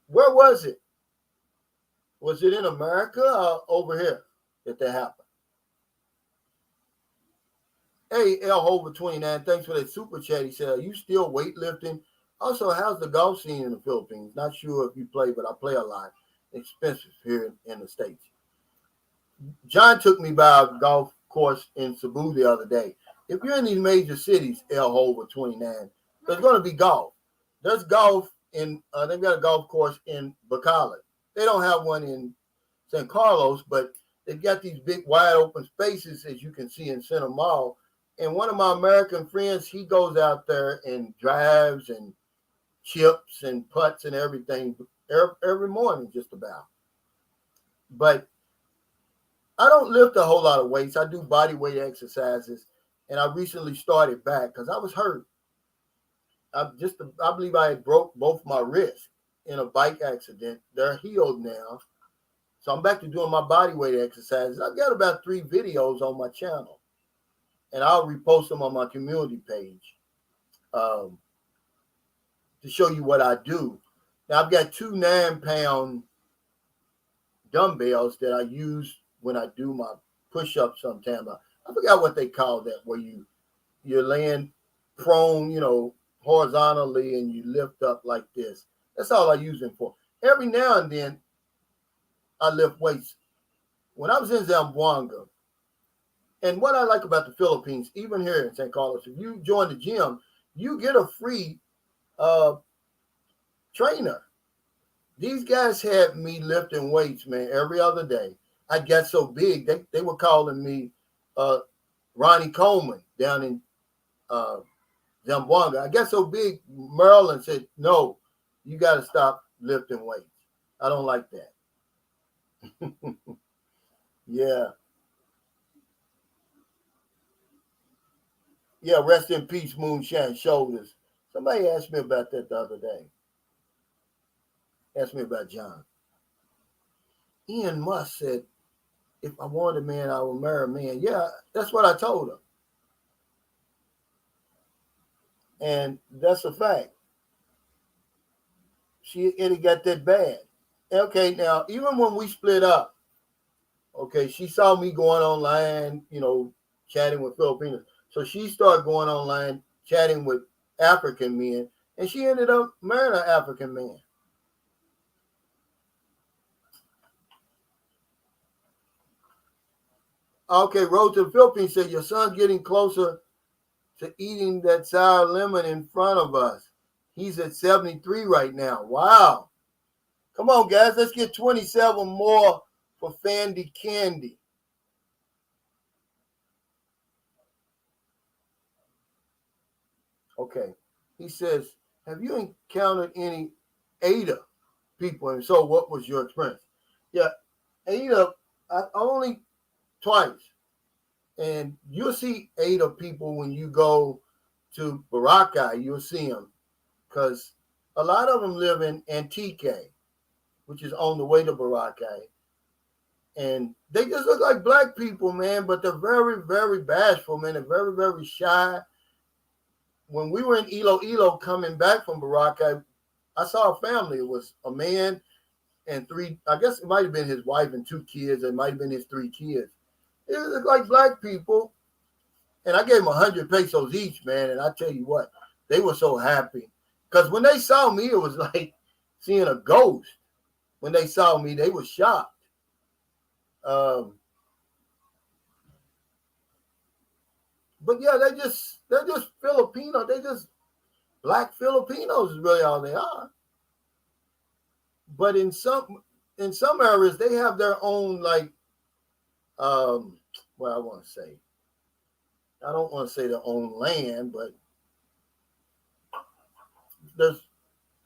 where was it? Was it in America or over here that happened? Hey, El Hover 29, thanks for that super chat. He said, are you still weightlifting? Also, how's the golf scene in the Philippines? Not sure if you play, but I play a lot. Expensive here in the States. John took me by a golf course in Cebu the other day. If you're in these major cities, El Hover 29, there's going to be golf. There's golf in, they've got a golf course in Bacolod. They don't have one in San Carlos, but they've got these big wide open spaces, as you can see in Center Mall. And one of my American friends, he goes out there and drives and chips and putts and everything every morning, just about. But I don't lift a whole lot of weights. I do body weight exercises, and I recently started back because I was hurt. I believe I had broke both my wrists in a bike accident. They're healed now. So I'm back to doing my body weight exercises. I've got about 3 videos on my channel, and I'll repost them on my community page to show you what I do. Now, I've got 2 9-pound dumbbells that I use when I do my push-ups sometimes. I forgot what they call that, where you're laying prone, horizontally, and you lift up like this. That's all I use them for. Every now and then, I lift weights. When I was in Zamboanga, and what I like about the Philippines, even here in St. Carlos, if you join the gym, you get a free trainer. These guys had me lifting weights, man, every other day. I got so big, they were calling me Ronnie Coleman down in Zamboanga. I got so big, Maryland said, no, you got to stop lifting weights. I don't like that. Yeah. Yeah, rest in peace, Moonshine Shoulders. Somebody asked me about that the other day. Asked me about John. Ian Musk said, if I wanted a man, I would marry a man. Yeah, that's what I told him. And that's a fact. It got that bad. Okay, now, even when we split up, okay, she saw me going online, chatting with Filipinos. So she started going online, chatting with African men, and she ended up marrying an African man. Okay, Road to the Philippines said, your son's getting closer to eating that sour lemon in front of us. He's at 73 right now. Wow. Come on, guys. Let's get 27 more for Fandy Candy. Okay. He says, have you encountered any Aeta people? And so what was your experience? Yeah, Aeta, only twice. And you'll see Aeta people when you go to Boracay, you'll see them. Because a lot of them live in Antique, which is on the way to Boracay. And they just look like black people, man, but they're very, very bashful, man. They're very, very shy. When we were in Iloilo coming back from Boracay, I saw a family. It was a man and 3, I guess it might have been his wife and 2 kids. It might have been his 3 kids. It looked like black people. And I gave them 100 pesos each, man. And I tell you what, they were so happy. Because when they saw me, it was like seeing a ghost. When they saw me, they were shocked. But yeah, they're just Filipino. They're just black Filipinos is really all they are. But in some areas, they have their own, like, what I want to say. I don't want to say their own land, but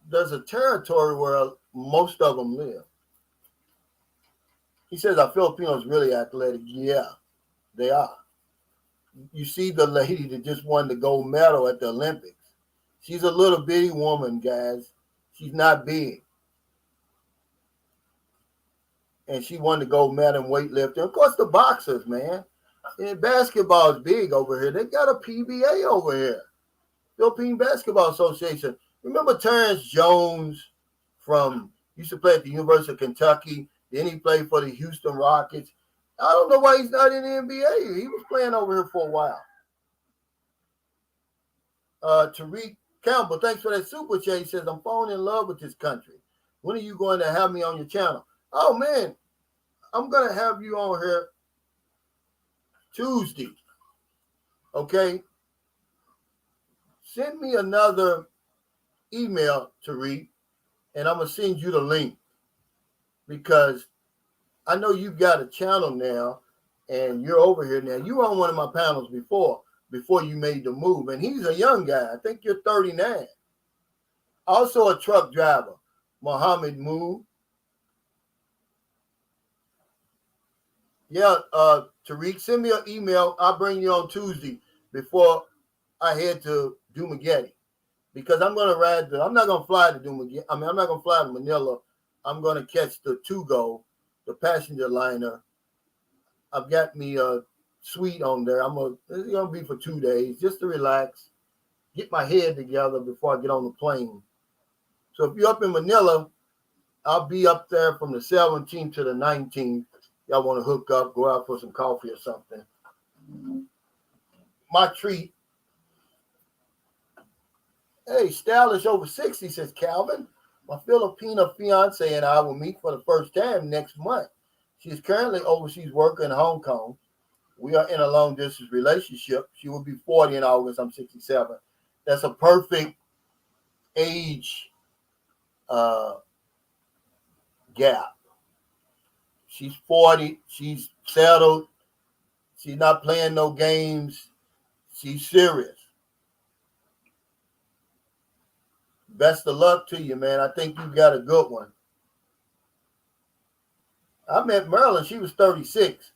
there's a territory where most of them live. He says, "Are Filipinos really athletic?" Yeah, they are. You see the lady that just won the gold medal at the Olympics. She's a little bitty woman, guys. She's not big. And she won the gold medal in weightlifting. Of course, the boxers, man. And basketball is big over here. They got a PBA over here. Philippine Basketball Association. Remember Terrence Jones used to play at the University of Kentucky. Then he played for the Houston Rockets. I don't know why he's not in the NBA. He was playing over here for a while. Tariq Campbell, thanks for that super chat. He says, "I'm falling in love with this country. When are you going to have me on your channel?" Oh, man, I'm going to have you on here Tuesday. Okay? Send me another email, Tariq, and I'm going to send you the link because I know you've got a channel now and you're over here now. You were on one of my panels before you made the move, and he's a young guy. I think you're 39. Also a truck driver, Mohammed Moon. Yeah, Tariq, send me an email. I'll bring you on Tuesday before I head to Dumaguete because I'm going to I'm not going to fly to Dumaguete. I'm not going to fly to Manila. I'm going to catch the to-go, the passenger liner. I've got me a suite on there. It's going to be for 2 days just to relax, get my head together before I get on the plane. So if you're up in Manila, I'll be up there from the 17th to the 19th. Y'all want to hook up, go out for some coffee or something. My treat. Hey, stylish over 60, says Calvin. My Filipino fiance and I will meet for the first time next month. She is currently overseas working in Hong Kong. We are in a long-distance relationship. She will be 40 in August. I'm 67. That's a perfect age gap. She's 40. She's settled. She's not playing no games. She's serious. Best of luck to you, man. I think you got a good one. I met Marilyn. She was 36,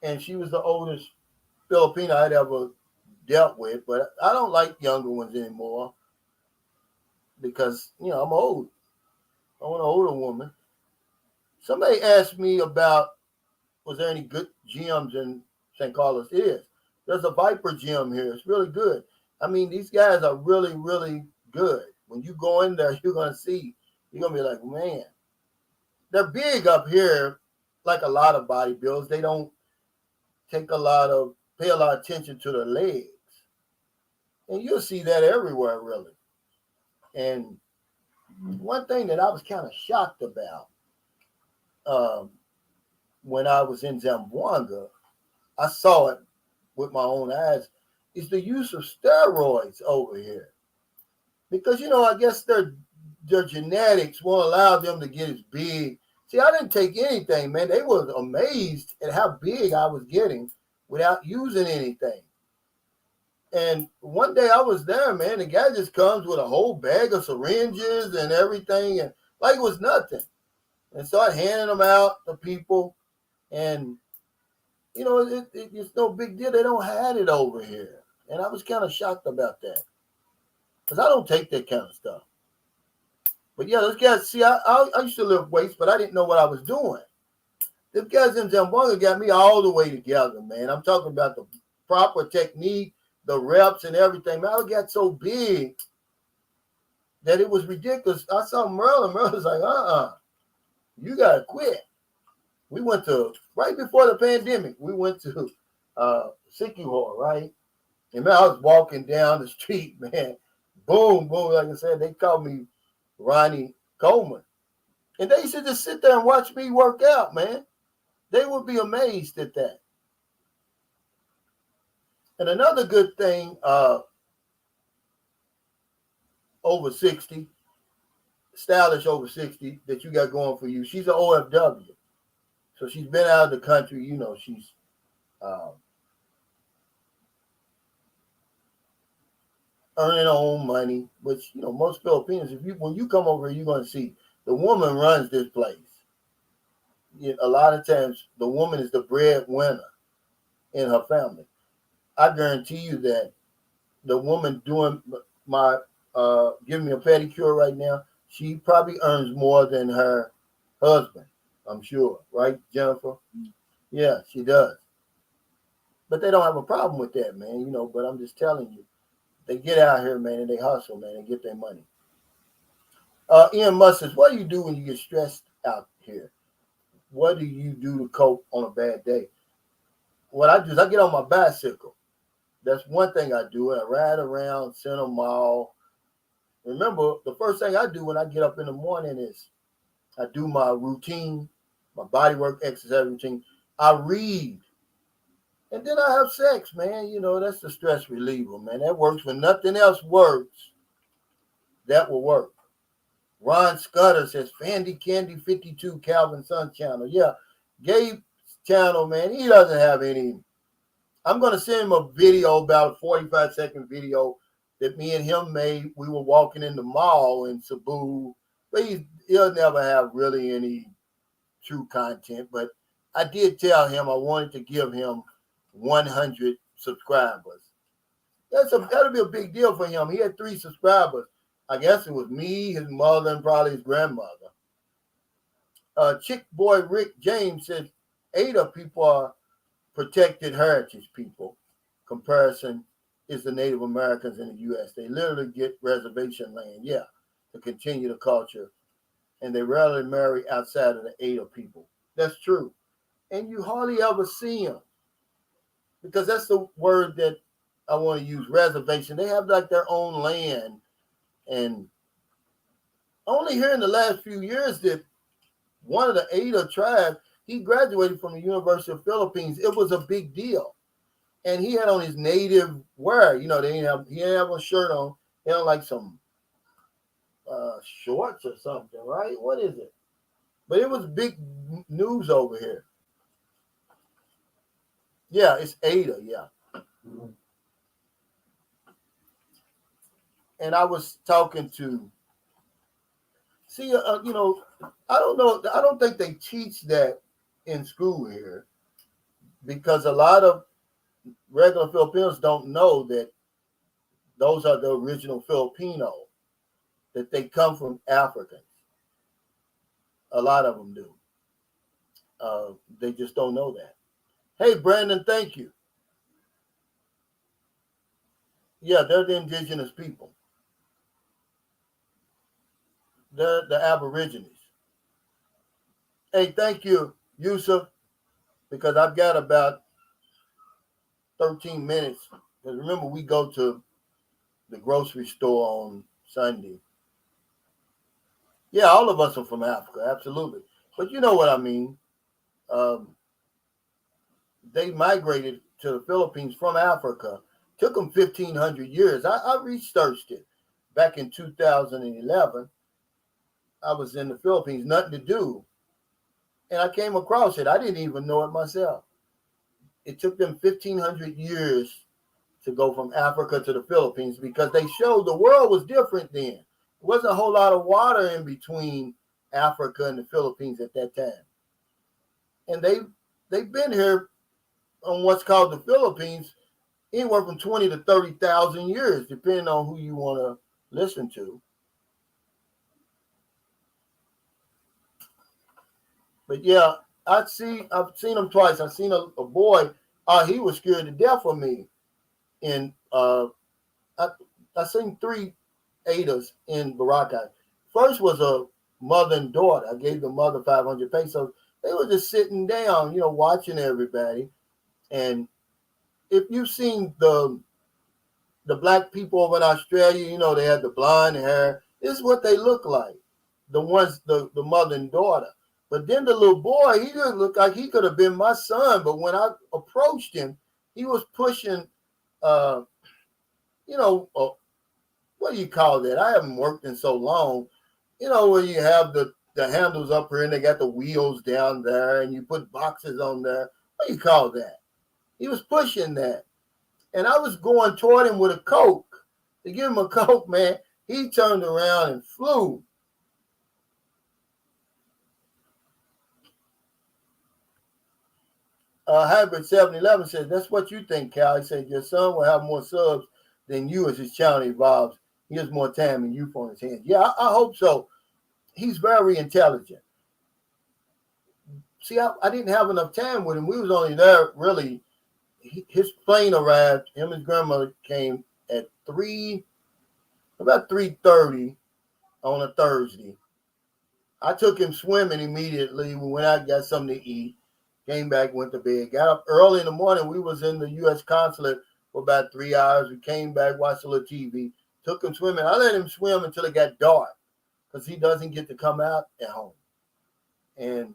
and she was the oldest Filipino I'd ever dealt with. But I don't like younger ones anymore because, I'm old. I want an older woman. Somebody asked me about, was there any good gyms in St. Carlos? It is. There's a Viper gym here. It's really good. I mean, these guys are really, really good. When you go in there, you're going to see. You're going to be like, man. They're big up here, like a lot of bodybuilders. They don't pay a lot of attention to their legs. And you'll see that everywhere, really. And one thing that I was kind of shocked about when I was in Zamboanga, I saw it with my own eyes, is the use of steroids over here. Because, I guess their genetics won't allow them to get as big. See, I didn't take anything, man. They were amazed at how big I was getting without using anything. And one day I was there, man. The guy just comes with a whole bag of syringes and everything, and like it was nothing. And started handing them out to people. And, it's no big deal. They don't have it over here. And I was kind of shocked about that. Because I don't take that kind of stuff. But yeah, those guys, see, I used to lift weights, but I didn't know what I was doing. Those guys in Zamboanga got me all the way together, man. I'm talking about the proper technique, the reps and everything. Man, I got so big that it was ridiculous. I saw Merlin. Merlin was like, you got to quit. We went to, right before the pandemic, we went to Sikihor, right? And man, I was walking down the street, man. Boom, boom. Like I said, they called me Ronnie Coleman. And they used to just sit there and watch me work out, man. They would be amazed at that. And another good thing, over 60, stylish over 60, that you got going for you, she's an OFW. So she's been out of the country, she's earning their own money, which, you know, most Filipinos, when you come over here, you're going to see the woman runs this place. A lot of times the woman is the breadwinner in her family. I guarantee you that the woman doing my giving me a pedicure right now, she probably earns more than her husband. I'm sure, right, Jennifer? Yeah, she does. But they don't have a problem with that, man. You know, but I'm just telling you, they get out here, man, and they hustle, man, and get their money. Ian Mustard, what do you do when you get stressed out here? What do you do to cope on a bad day? What I do is I get on my bicycle. That's one thing I do. I ride around Center Mall. Remember, the first thing I do when I get up in the morning is I do my routine, my body work exercise routine. I read. And then I have sex, man. You know, that's the stress reliever, man. That works when nothing else works. That will work. Ron Scudder says, Fandy Candy 52, Calvin Sun channel. Yeah, Gabe's channel, man, he doesn't have any. I'm going to send him a video, about a 45-second video that me and him made. We were walking in the mall in Cebu. But he'll never have really any true content. But I did tell him I wanted to give him 100 subscribers. That'll be a big deal for him. He had 3 subscribers. I guess it was me, his mother, and probably his grandmother. Chick Boy Rick James says, Aeta people are protected heritage people. Comparison is the Native Americans in the U.S. They literally get reservation land, to continue the culture. And they rarely marry outside of the Aeta people. That's true. And you hardly ever see them. Because that's the word that I want to use, reservation. They have like their own land. And only here in the last few years that one of the Aeta tribes, he graduated from the University of Philippines. It was a big deal. And he had on his native wear. You know, he didn't have a shirt on. He had like some shorts or something, right? What is it? But it was big news over here. Yeah, it's Aeta, yeah. And I was talking to, you know, I don't know. I don't think they teach that in school here because a lot of regular Filipinos don't know that those are the original Filipino, that they come from Africans. A lot of them do. They just don't know that. Hey, Brandon, thank you. Yeah, they're the indigenous people. They're the Aborigines. Hey, thank you, Yusuf, because I've got about 13 minutes. Because remember, we go to the grocery store on Sunday. Yeah, all of us are from Africa, absolutely. But you know what I mean. They migrated to the Philippines from Africa. Took them 1,500 years. I researched it back in 2011. I was in the Philippines, nothing to do. And I came across it. I didn't even know it myself. It took them 1,500 years to go from Africa to the Philippines because they showed the world was different then. There wasn't a whole lot of water in between Africa and the Philippines at that time. And they've been here on what's called the Philippines anywhere from 20 to 30,000 years, depending on who you want to listen to. But yeah, I've seen him twice. I've seen a boy. He was scared to death of me. And I seen 3 Aetas in Boracay. First was a mother and daughter. I gave the mother 500 pesos. They were just sitting down, watching everybody. And if you've seen the black people over in Australia, they had the blonde hair. This is what they look like. The ones, the mother and daughter. But then the little boy, he didn't look like he could have been my son. But when I approached him, he was pushing, what do you call that? I haven't worked in so long. Where you have the handles up here and they got the wheels down there and you put boxes on there. What do you call that? He was pushing that. And I was going toward him with a Coke. to give him a Coke, man. He turned around and flew. Hybrid 711 says, that's what you think, Cal. He said, your son will have more subs than you as his channel evolves. He has more time and youth on his hands. Yeah, I hope so. He's very intelligent. See, I didn't have enough time with him. We was only there, really. His plane arrived. Him and his grandmother came at about 3:30 on a Thursday. I took him swimming immediately. We went out, got something to eat. Came back, went to bed. Got up early in the morning. We was in the U.S. consulate for about 3 hours. We came back, watched a little TV. Took him swimming. I let him swim until it got dark because he doesn't get to come out at home. And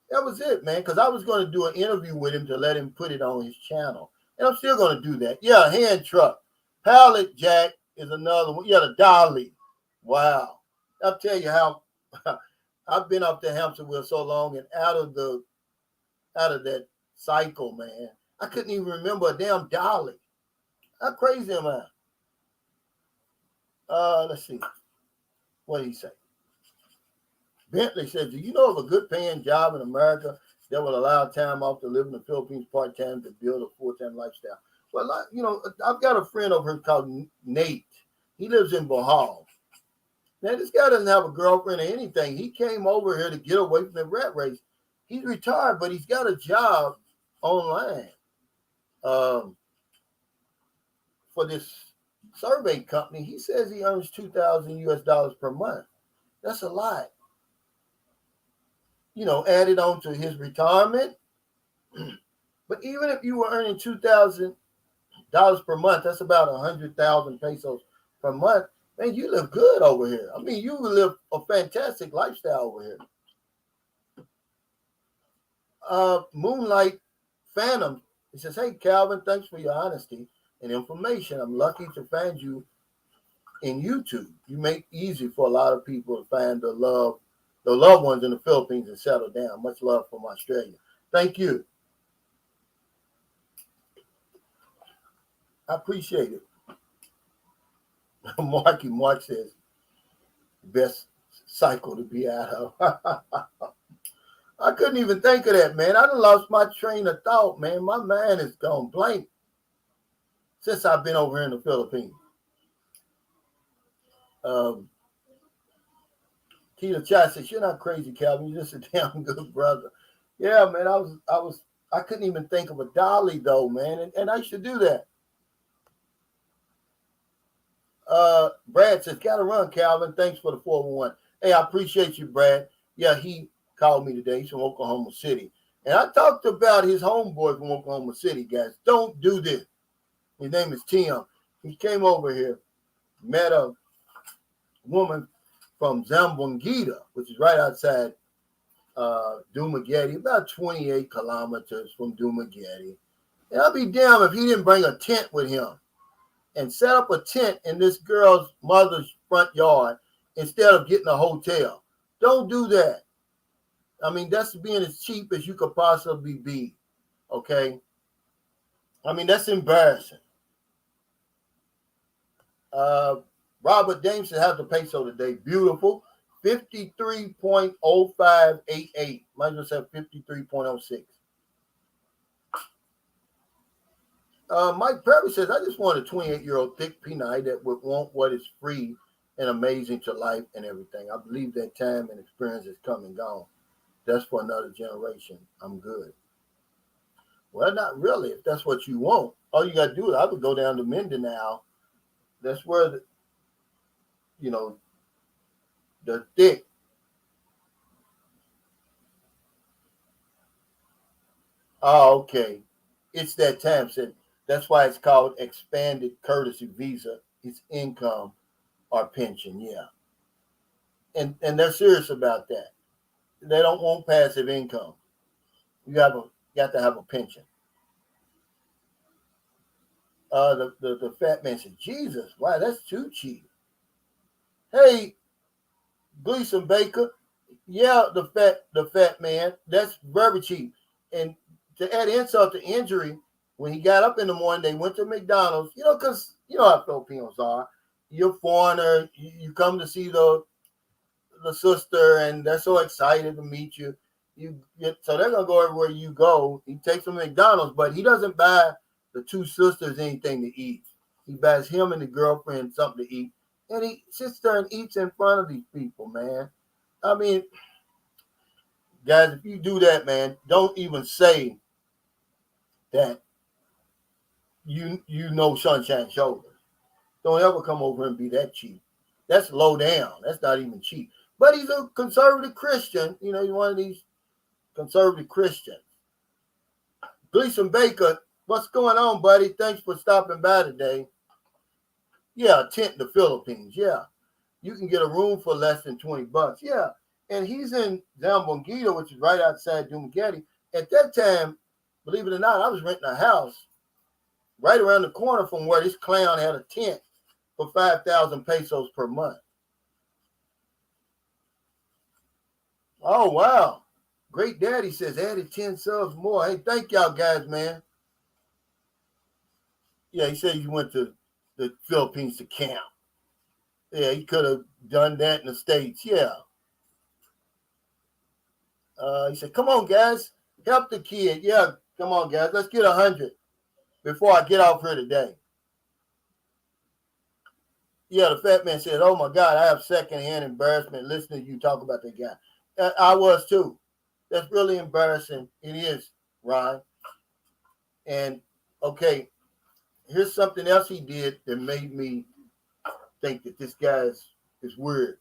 that was it, man, because I was going to do an interview with him to let him put it on his channel. And I'm still going to do that. Yeah, hand truck. Pallet jack is another one. Yeah, the dolly. Wow. I'll tell you how I've been up to hamster wheel so long and out of that cycle, man. I couldn't even remember a damn dolly. How crazy am I? Let's see. What did he say? Bentley says, do you know of a good paying job in America that will allow time off to live in the Philippines part-time to build a full-time lifestyle? Well, I've got a friend over here called Nate. He lives in Bohol. Now, this guy doesn't have a girlfriend or anything. He came over here to get away from the rat race. He's retired, but he's got a job online for this survey company. He says he earns $2,000 per month. That's a lot. Added on to his retirement. But even if you were earning $2,000 per month, that's about 100,000 pesos per month. Man, you live good over here. I mean, you live a fantastic lifestyle over here. Moonlight Phantom, he says, hey, Calvin, thanks for your honesty and information. I'm lucky to find you in YouTube. You make it easy for a lot of people to find the loved ones in the Philippines and settle down. Much love from Australia. Thank you. I appreciate it. Mark says, best cycle to be out of. I couldn't even think of that, man. I done lost my train of thought, man. My mind is gone blank since I've been over here in the Philippines. Keita Chai says, you're not crazy, Calvin. You're just a damn good brother. Yeah, man. I couldn't even think of a dolly though, man. And I should do that. Brad says, gotta run, Calvin. Thanks for the 411. Hey, I appreciate you, Brad. Yeah, he called me today. He's from Oklahoma City. And I talked about his homeboy from Oklahoma City, guys. Don't do this. His name is Tim. He came over here, met a woman from Zamboanguita, which is right outside Dumaguete, about 28 kilometers from Dumaguete. And I'll be damned if he didn't bring a tent with him and set up a tent in this girl's mother's front yard instead of getting a hotel. Don't do that. I mean, that's being as cheap as you could possibly be, okay? I mean, that's embarrassing. Robert Jameson has the peso today. Beautiful. 53.0588. Might as well say 53.06. Mike Perry says, I just want a 28-year-old thick peanut that would want what is free and amazing to life and everything. I believe that time and experience is come and gone. That's for another generation. I'm good. Well, not really. If that's what you want, all you got to do is I would go down to Mindanao. That's where the thick. Oh, okay. It's that time. Said that's why it's called expanded courtesy visa. It's income or pension. Yeah. And they're serious about that. They don't want passive income. You got to have a pension. The fat man said, Jesus, wow, that's too cheap. Hey, Gleason Baker, yeah, the fat man, that's very cheap. And to add insult to injury, when he got up in the morning, they went to McDonald's, because you know how Filipinos are. you're a foreigner, you come to see the sister, and they're so excited to meet you. So they're gonna go everywhere you go. He takes them to McDonald's, but he doesn't buy the two sisters anything to eat. He buys him and the girlfriend something to eat, and he sits there and eats in front of these people, man. I mean, guys, if you do that, man, don't even say that you know Sunshine Shoulders. Don't ever come over and be that cheap. That's low down. That's not even cheap. But he's a conservative Christian. You know, he's one of these conservative Christians. Gleason Baker, what's going on, buddy? Thanks for stopping by today. Yeah, a tent in the Philippines. Yeah. You can get a room for less than $20. Yeah. And he's in Zamboanguita, which is right outside Dumaguete. At that time, believe it or not, I was renting a house right around the corner from where this clown had a tent for 5,000 pesos per month. Oh, wow. Great Daddy says added 10 subs more. Hey, thank y'all guys, man. Yeah, he said he went to the Philippines to camp. Yeah, he could have done that in the States. Yeah. He said, come on, guys. Help the kid. Yeah, come on, guys. Let's get 100 before I get off here today. Yeah, the fat man said, oh, my God, I have secondhand embarrassment listening to you talk about that guy. I was, too. That's really embarrassing. It is, Ron. And, okay, here's something else he did that made me think that this guy is weird.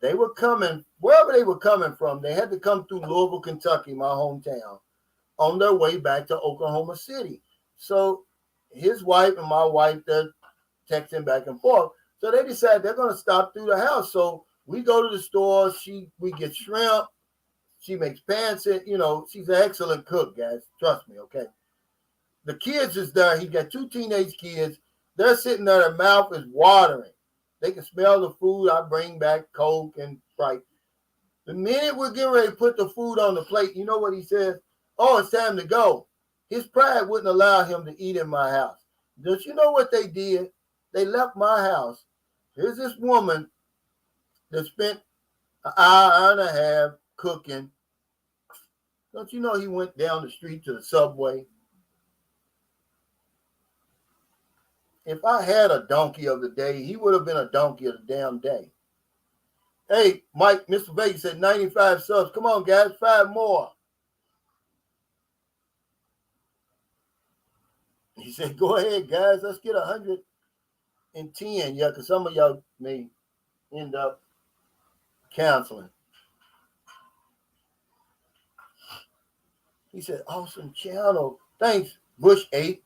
They were coming, wherever they were coming from, they had to come through Louisville, Kentucky, my hometown, on their way back to Oklahoma City. So his wife and my wife, they're texting back and forth. So they decided they're going to stop through the house. So we go to the store. We get shrimp. She makes pancit. You know, she's an excellent cook, guys. Trust me, okay? The kids is there. He got 2 teenage kids. They're sitting there. Their mouth is watering. They can smell the food. I bring back Coke and Sprite. The minute we're getting ready to put the food on the plate, you know what he says? Oh, it's time to go. His pride wouldn't allow him to eat in my house. Don't you know what they did? They left my house. Here's this woman that spent an hour and a half cooking. Don't you know he went down the street to the Subway? If I had a donkey of the day, he would have been a donkey of the damn day. Hey, Mike, Mr. Vegas said 95 subs. Come on, guys, 5 more. He said, go ahead, guys. Let's get 110. Yeah, because some of y'all may end up canceling. He said, awesome channel. Thanks, Bush 8.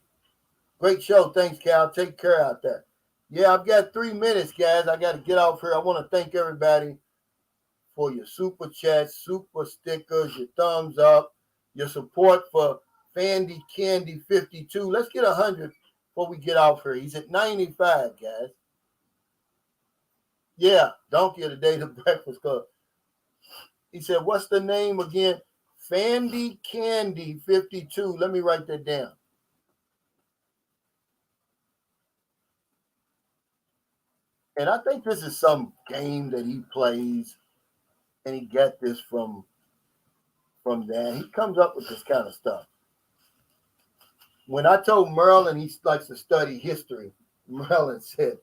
Great show. Thanks, Cal. Take care out there. Yeah, I've got 3 minutes, guys. I got to get off here. I want to thank everybody for your super chats, super stickers, your thumbs up, your support for Fandy Candy 52. Let's get 100 before we get off here. He's at 95, guys. Yeah, Donkey of the Day, the Breakfast Club. He said, what's the name again? Fandy Candy 52. Let me write that down. And I think this is some game that he plays, and he got this from that. He comes up with this kind of stuff. When I told Merlin he likes to study history, Merlin said,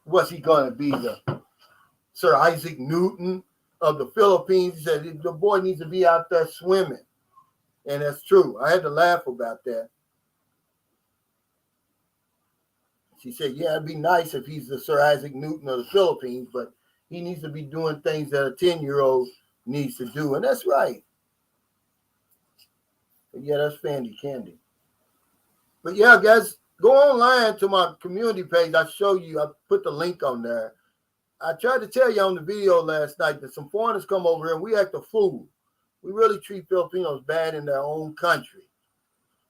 what's he going to be, the Sir Isaac Newton of the Philippines? He said, the boy needs to be out there swimming. And that's true. I had to laugh about that. She said, yeah, it'd be nice if he's the Sir Isaac Newton of the Philippines, but he needs to be doing things that a 10-year-old needs to do. And that's right. But yeah, that's Fandy Candy. But yeah, guys, go online to my community page. I put the link on there. I tried to tell you on the video last night that some foreigners come over here and we act a fool. We really treat Filipinos bad in their own country.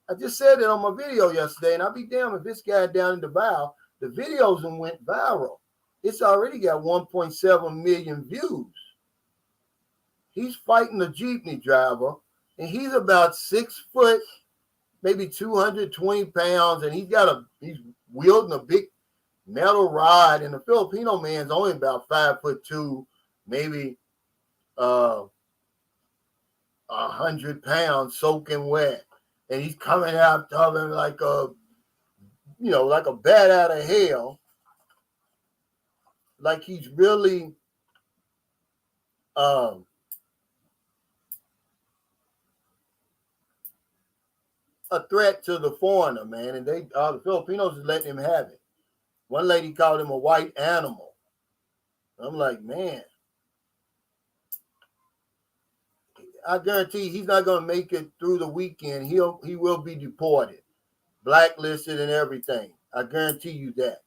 I just said it on my video yesterday, and I'll be damned if this guy down in Davao, the videos went viral. It's already got 1.7 million views. He's fighting a jeepney driver, and he's about 6 foot, maybe 220 pounds, and he's wielding a big metal rod, and the Filipino man's only about 5'2", maybe 100 pounds, soaking wet, and he's coming out talking like a bat out of hell, like he's really a threat to the foreigner, man. And the Filipinos is letting him have it. One lady called him a white animal. I'm like, man, I guarantee he's not going to make it through the weekend. He will be deported, blacklisted, and everything. I guarantee you that.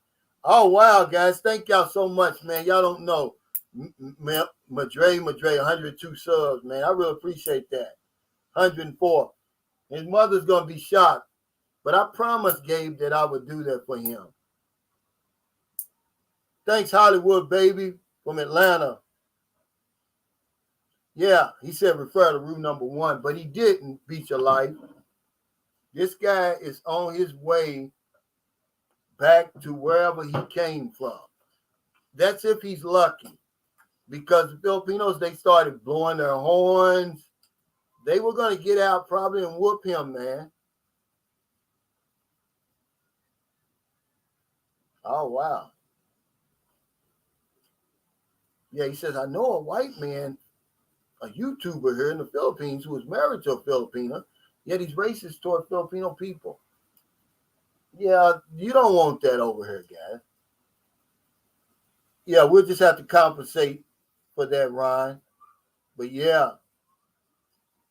Oh, wow, guys. Thank y'all so much, man. Y'all don't know. Madre, 102 subs, man. I really appreciate that. 104. His mother's going to be shocked. But I promised Gabe that I would do that for him. Thanks, Hollywood, baby, from Atlanta. Yeah, he said refer to rule number 1, but he didn't, Beat Your Life. This guy is on his way back to wherever he came from. That's if he's lucky. Because the Filipinos, they started blowing their horns. They were going to get out probably and whoop him, man. Oh, wow. Yeah, he says, I know a white man, a YouTuber here in the Philippines who is married to a Filipino, yet he's racist toward Filipino people. Yeah, you don't want that over here, guys. Yeah, we'll just have to compensate for that, Ron. But yeah,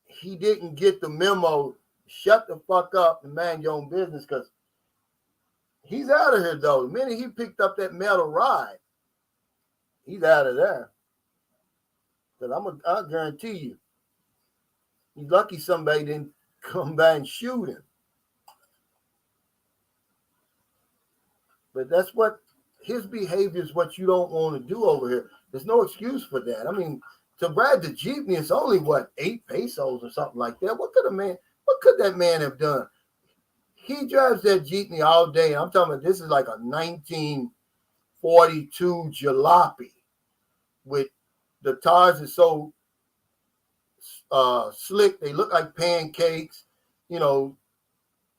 he didn't get the memo. Shut the fuck up and mind your own business, because he's out of here, though. The minute he picked up that metal rod, he's out of there. Because I guarantee you, he's lucky somebody didn't come by and shoot him. But that's what his behavior is, what you don't want to do over here. There's no excuse for that. I mean, to ride the jeepney, it's only 8 pesos or something like that. What could that man have done? He drives that jeepney all day. I'm talking about this is like a 1942 jalopy with the tires are so slick, they look like pancakes. You know,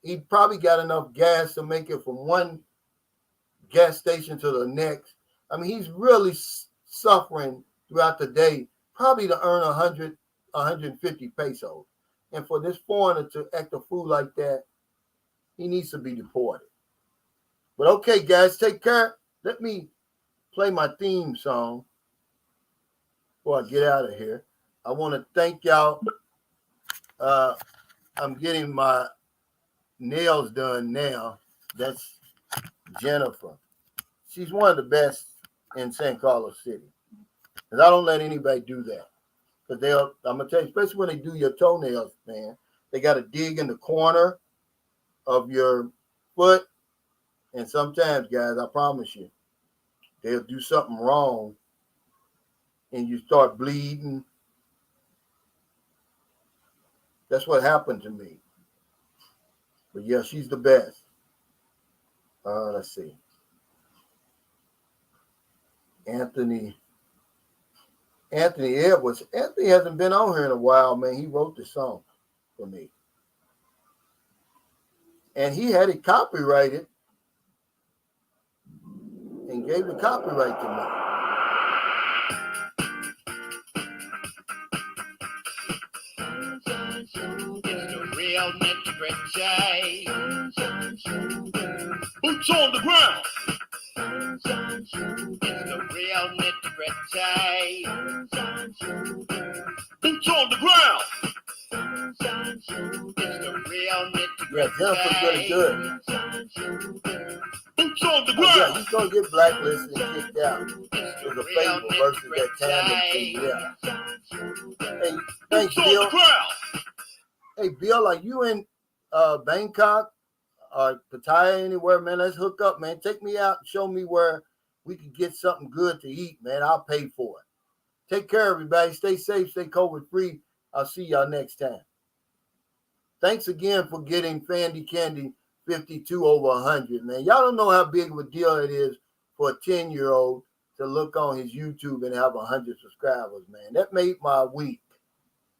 he probably got enough gas to make it from one gas station to the next. I mean, he's really suffering throughout the day, probably to earn 100, 150 pesos. And for this foreigner to act a fool like that, he needs to be deported. But okay, guys, take care. Let me play my theme song before I get out of here. I want to thank y'all. I'm getting my nails done now. That's Jennifer. She's one of the best in San Carlos City. Because I don't let anybody do that. Because I'm going to tell you, especially when they do your toenails, man, they got to dig in the corner of your foot. And sometimes, guys, I promise you, they'll do something wrong and you start bleeding. That's what happened to me. But yeah, she's the best. Let's see. Anthony Edwards. Anthony hasn't been on here in a while, man. He wrote the song for me. And he had it copyrighted and gave the copyright to me. It's the real nitty-gritty. Boots on the ground. It's the real nitty-gritty. Boots on the ground. It's the real nitty-gritty. Yeah, Jennifer's really good. Boots on the Yeah, ground. he's going to get blacklisted and kicked out. It's It the was a real favor versus that tandem thing. nitty-gritty. Yeah. Hey, thanks, Boots on the Bill. ground. Hey, Bill, are you in Bangkok or Pattaya anywhere, man? Let's hook up, man. Take me out and show me where we can get something good to eat, man. I'll pay for it. Take care, everybody. Stay safe, stay COVID-free. I'll see y'all next time. Thanks again for getting Fandy Candy 52 over 100, man. Y'all don't know how big of a deal it is for a 10-year-old to look on his YouTube and have 100 subscribers, man. That made my week.